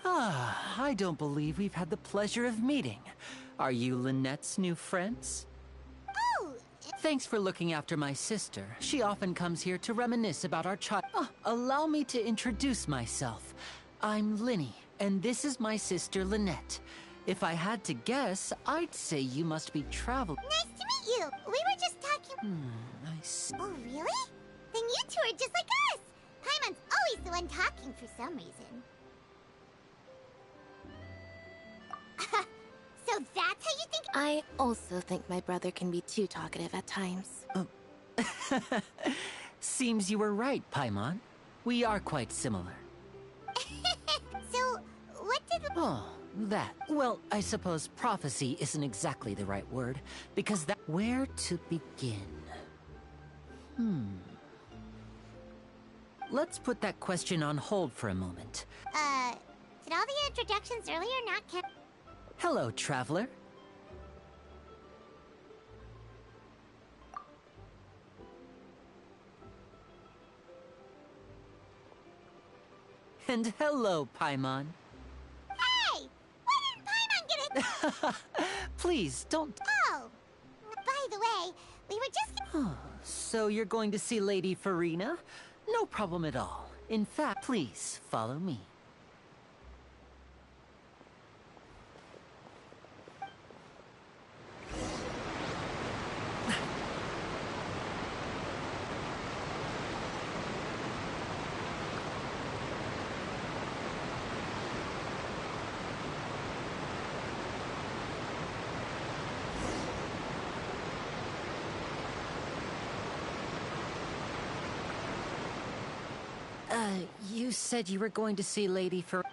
I don't believe we've had the pleasure of meeting. Are you Lynette's new friends? Oh! Thanks for looking after my sister. She often comes here to reminisce about our child. Oh, allow me to introduce myself. I'm Linny, and this is my sister Lynette. If I had to guess, I'd say you must be traveling. Nice to meet you. We were just talking. I see. Oh, really? Then you two are just like us. Paimon's always the one talking for some reason. So that's how you think? I also think my brother can be too talkative at times. Seems you were right, Paimon. We are quite similar. So, what did... Oh, that. Well, I suppose prophecy isn't exactly the right word, because that... Where to begin? Let's put that question on hold for a moment. Did all the introductions earlier not count? Hello, traveler. And hello, Paimon. Hey! Why didn't Paimon get it? Please, don't... Oh! By the way, we were just... So you're going to see Lady Farina? No problem at all. In fact, please follow me. You said you were going to see Lady Farina.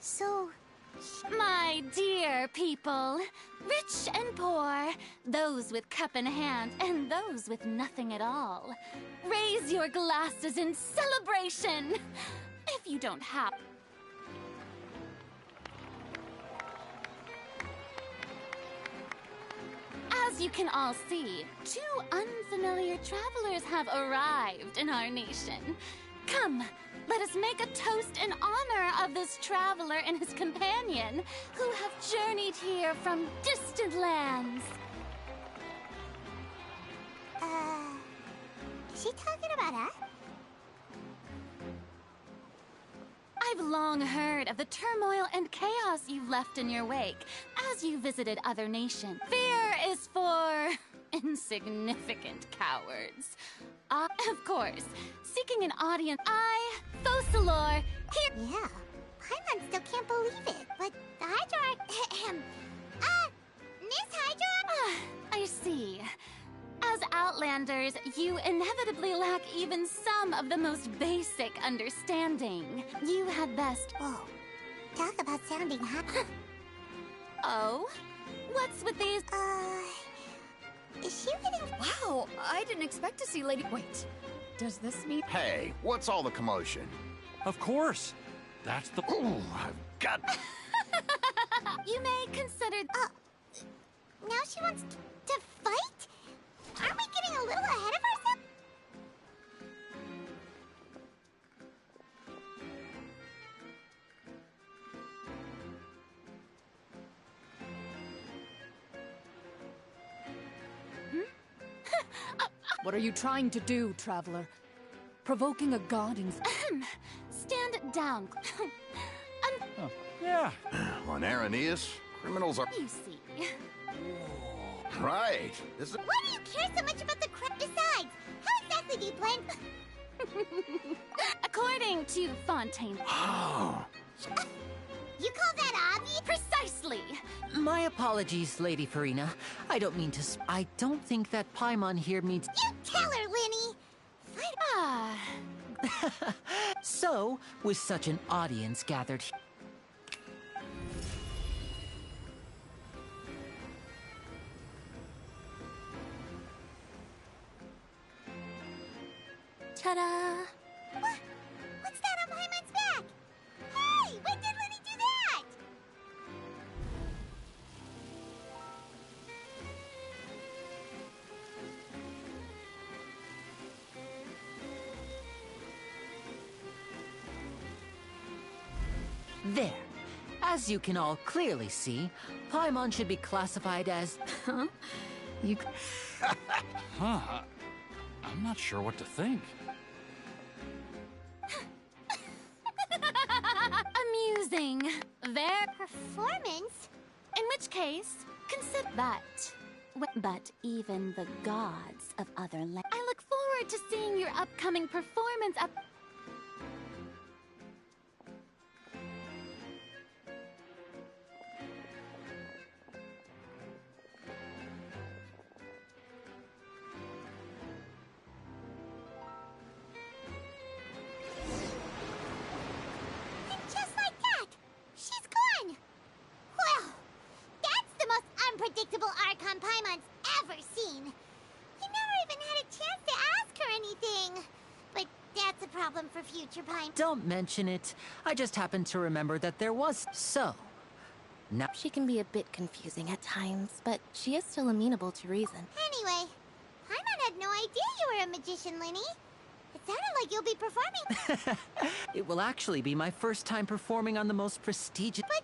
So... My dear people, rich and poor, those with cup in hand and those with nothing at all, raise your glasses in celebration. If you don't have... As you can all see, two unfamiliar travelers have arrived in our nation. Come, let us make a toast in honor of this traveler and his companion who have journeyed here from distant lands. Is she talking about us? I've long heard of the turmoil and chaos you've left in your wake as you visited other nations. Fear is for insignificant cowards. Of course, seeking an audience, Focalor, here... Yeah, Paimon still can't believe it, but the Hydra... Miss Hydra? I see. As Outlanders, you inevitably lack even some of the most basic understanding. You had best... Whoa, talk about sounding hot. Oh? What's with these... Is she really... Wow, I didn't expect to see Lady... Wait, does this mean... Hey, what's all the commotion? Of course. That's the... Ooh, I've got... You may consider... Now she wants to fight? Aren't we getting a little ahead of ourselves? What are you trying to do, traveler? Provoking a god in... Stand down. Yeah. On Araneus, criminals are... You see. Right. This is... Why do you care so much about the crap? Besides, how exactly do you plan... According to Fontaine... Oh. You call that obvious? Precisely! My apologies, Lady Farina. I don't mean to... I don't think that Paimon here means... You tell her, Linny! So, with such an audience gathered... Ta-da! What's that on Paimon's back? Hey, when did Linny do that? There. As you can all clearly see, Paimon should be classified as... Huh? You... Huh. I'm not sure what to think. Amusing. Their performance? In which case, consider that. But even the gods of other lands. I look forward to seeing your upcoming performance up. Just like that, she's gone. Well, that's the most unpredictable Archon Paimon's ever seen. He never even had a chance to ask her anything. But that's a problem for future Paimon. Don't mention it. I just happened to remember that there was... So, now... She can be a bit confusing at times, but she is still amenable to reason. Anyway, Paimon had no idea you were a magician, Linny. It sounded like you'll be performing. It will actually be my first time performing on the most prestigious... But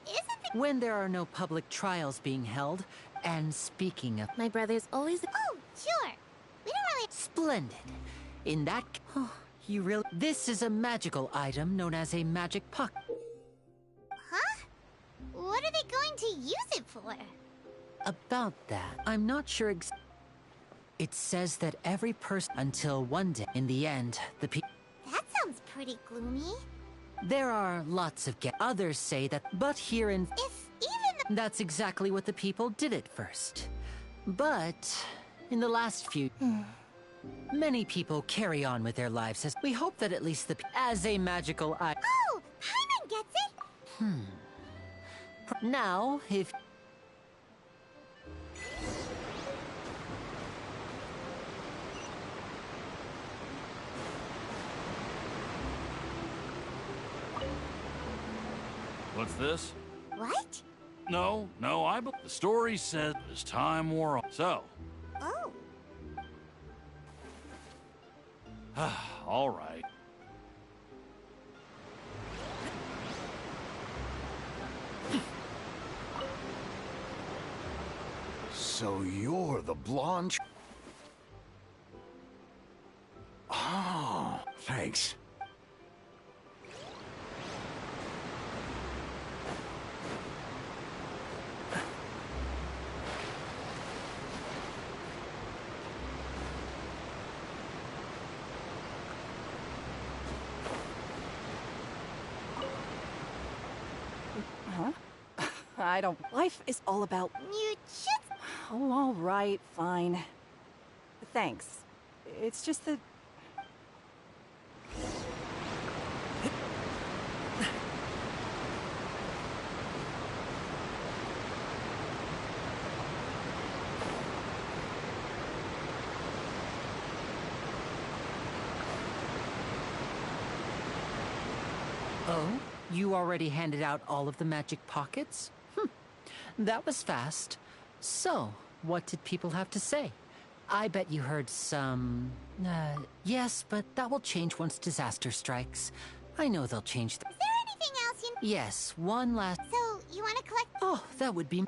isn't it... When there are no public trials being held, and speaking of... My brother's always... Oh, sure. We don't really... Splendid. In that... Oh, you really... This is a magical item known as a magic puck. Huh? What are they going to use it for? About that, I'm not sure It says that every person... Until one day, in the end, the people... That sounds pretty gloomy. There are lots of others say that, but here in... If even That's exactly what the people did at first. But, in the last few... Many people carry on with their lives as... We hope that at least the... As a magical eye... Oh! Paimon gets it! Now, if... What's this? What? No, the story says as time wore on. So. Oh. All right. So you're the blonde... Oh, thanks. Huh? I don't... Life is all about... You should... Oh, all right, fine. Thanks. It's just that... Oh? You already handed out all of the magic pockets? That was fast. So, what did people have to say? I bet you heard some... yes, but that will change once disaster strikes. I know they'll change Is there anything else you... Yes, one last... So, you want to collect... Oh, that would be...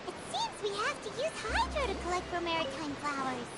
It seems we have to use Hydro to collect for maritime flowers.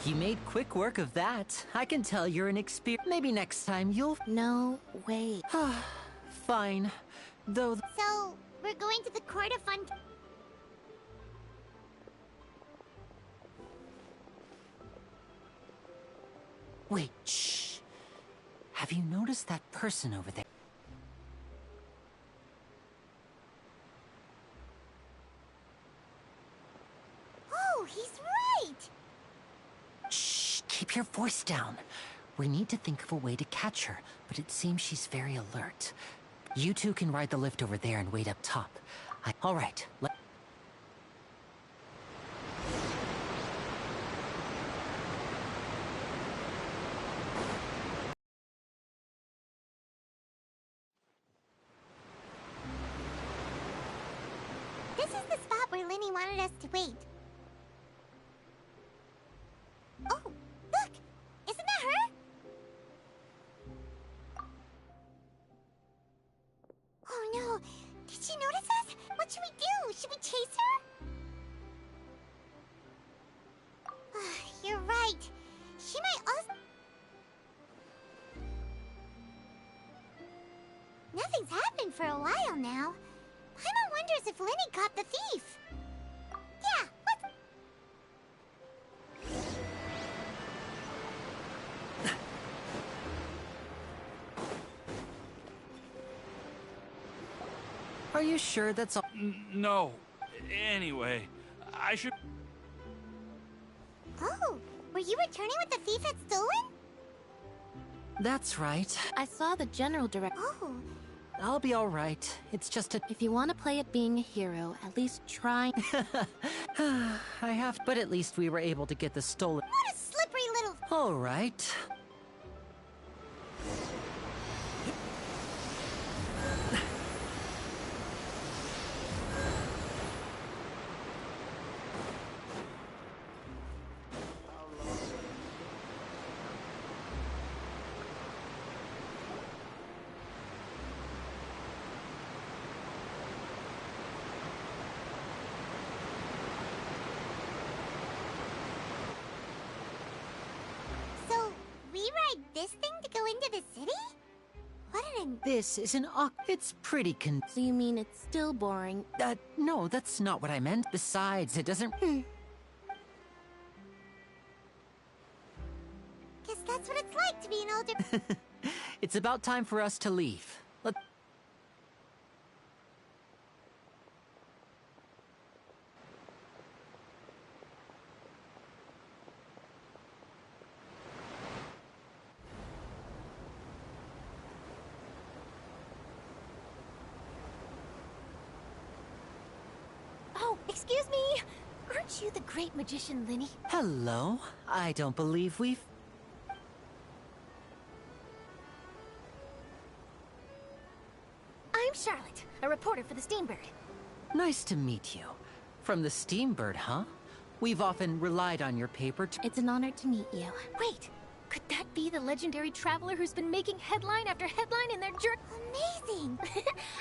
You made quick work of that. I can tell you're an experienced... Maybe next time you'll... No way. Fine. Though... So, we're going to the Court of Fun... Wait, shh. Have you noticed that person over there? Keep your voice down. We need to think of a way to catch her, but it seems she's very alert. You two can ride the lift over there and wait up top. All right. This is the spot where Linny wanted us to wait. Oh, look! Isn't that her? Oh no! Did she notice us? What should we do? Should we chase her? You're right. She might also... Nothing's happened for a while now. Paimon wonders if Linny caught the thief. Yeah, let's... Are you sure that's all? No. Anyway, I should... Oh, were you returning what the thief had stolen? That's right. I saw the general direct. Oh. I'll be all right. It's just a... If you want to play at being a hero, at least try. I have... But at least we were able to get the stolen... What a slippery little... All right. So, we ride this thing to go into the city? What an... This is an It's pretty So you mean it's still boring? No, that's not what I meant. Besides, it doesn't... Guess that's what it's like to be an older... It's about time for us to leave. Oh, excuse me! Aren't you the great magician, Linny? Hello. I don't believe we've... I'm Charlotte, a reporter for the Steambird. Nice to meet you. From the Steambird, huh? We've often relied on your paper to... It's an honor to meet you. Wait, could that be the legendary traveler who's been making headline after headline in their journal? Amazing!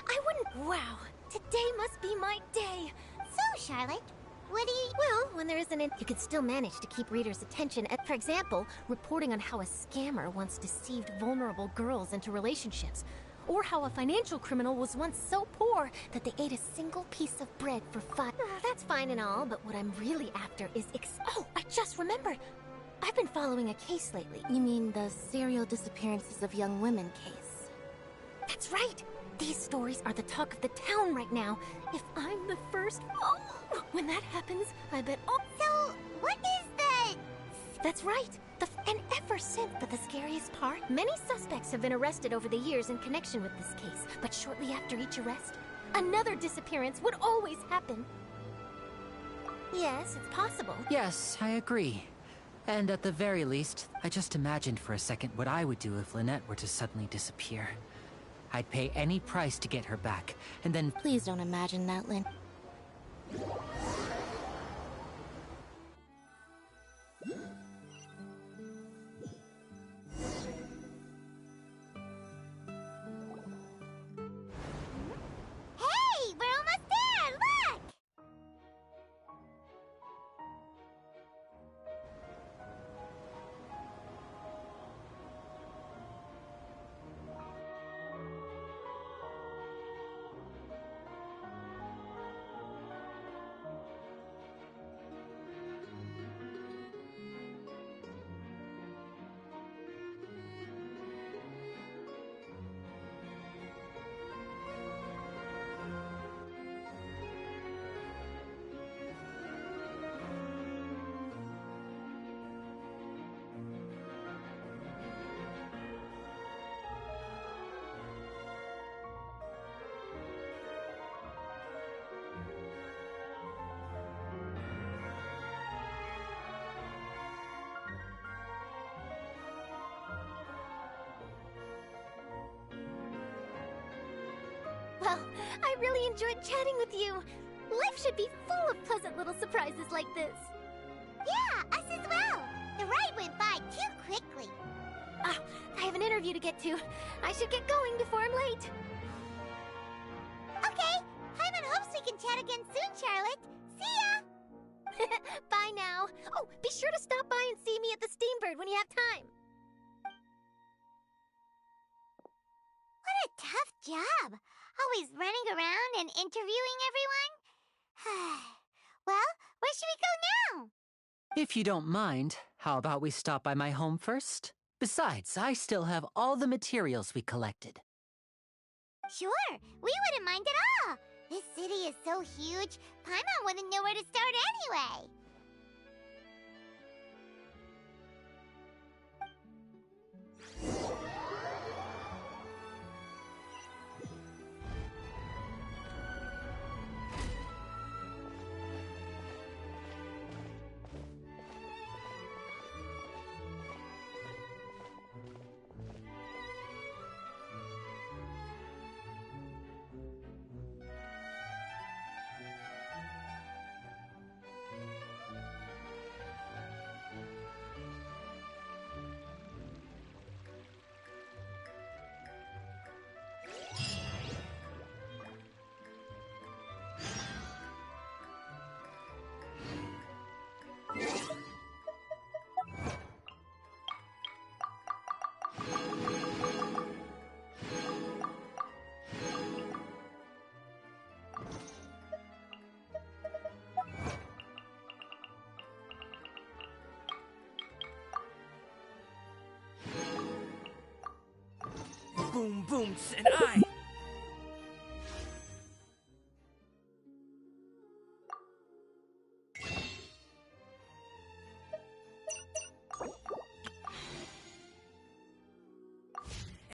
I wouldn't... Wow, today must be my day. So, Charlotte, what do you... Well, when there isn't you could still manage to keep readers' attention at, for example, reporting on how a scammer once deceived vulnerable girls into relationships. Or how a financial criminal was once so poor that they ate a single piece of bread for 5... That's fine and all, but what I'm really after is Oh, I just remembered! I've been following a case lately. You mean the serial disappearances of young women case? That's right! These stories are the talk of the town right now. If I'm the first... Oh! When that happens, I bet... Oh! So, what is the... That's right! And ever since, but the scariest part, many suspects have been arrested over the years in connection with this case. But shortly after each arrest, another disappearance would always happen. Yes, it's possible. Yes, I agree. And at the very least, I just imagined for a second what I would do if Lynette were to suddenly disappear. I'd pay any price to get her back, and then... Please don't imagine that, Lynn. Hey, we're almost there! Look! Well, I really enjoyed chatting with you. Life should be full of pleasant little surprises like this. Yeah, us as well. The ride went by too quickly. Ah, I have an interview to get to. I should get going before I'm late. Okay, Hyman hopes we can chat again soon, Charlotte. See ya! Bye now. Oh, be sure to stop by and see me at the Steambird when you have time. What a tough job. Always running around and interviewing everyone. Well, where should we go now? If you don't mind, how about we stop by my home first? Besides, I still have all the materials we collected. Sure, we wouldn't mind at all. This city is so huge, Paimon wouldn't know where to start anyway. Boom, boom, and I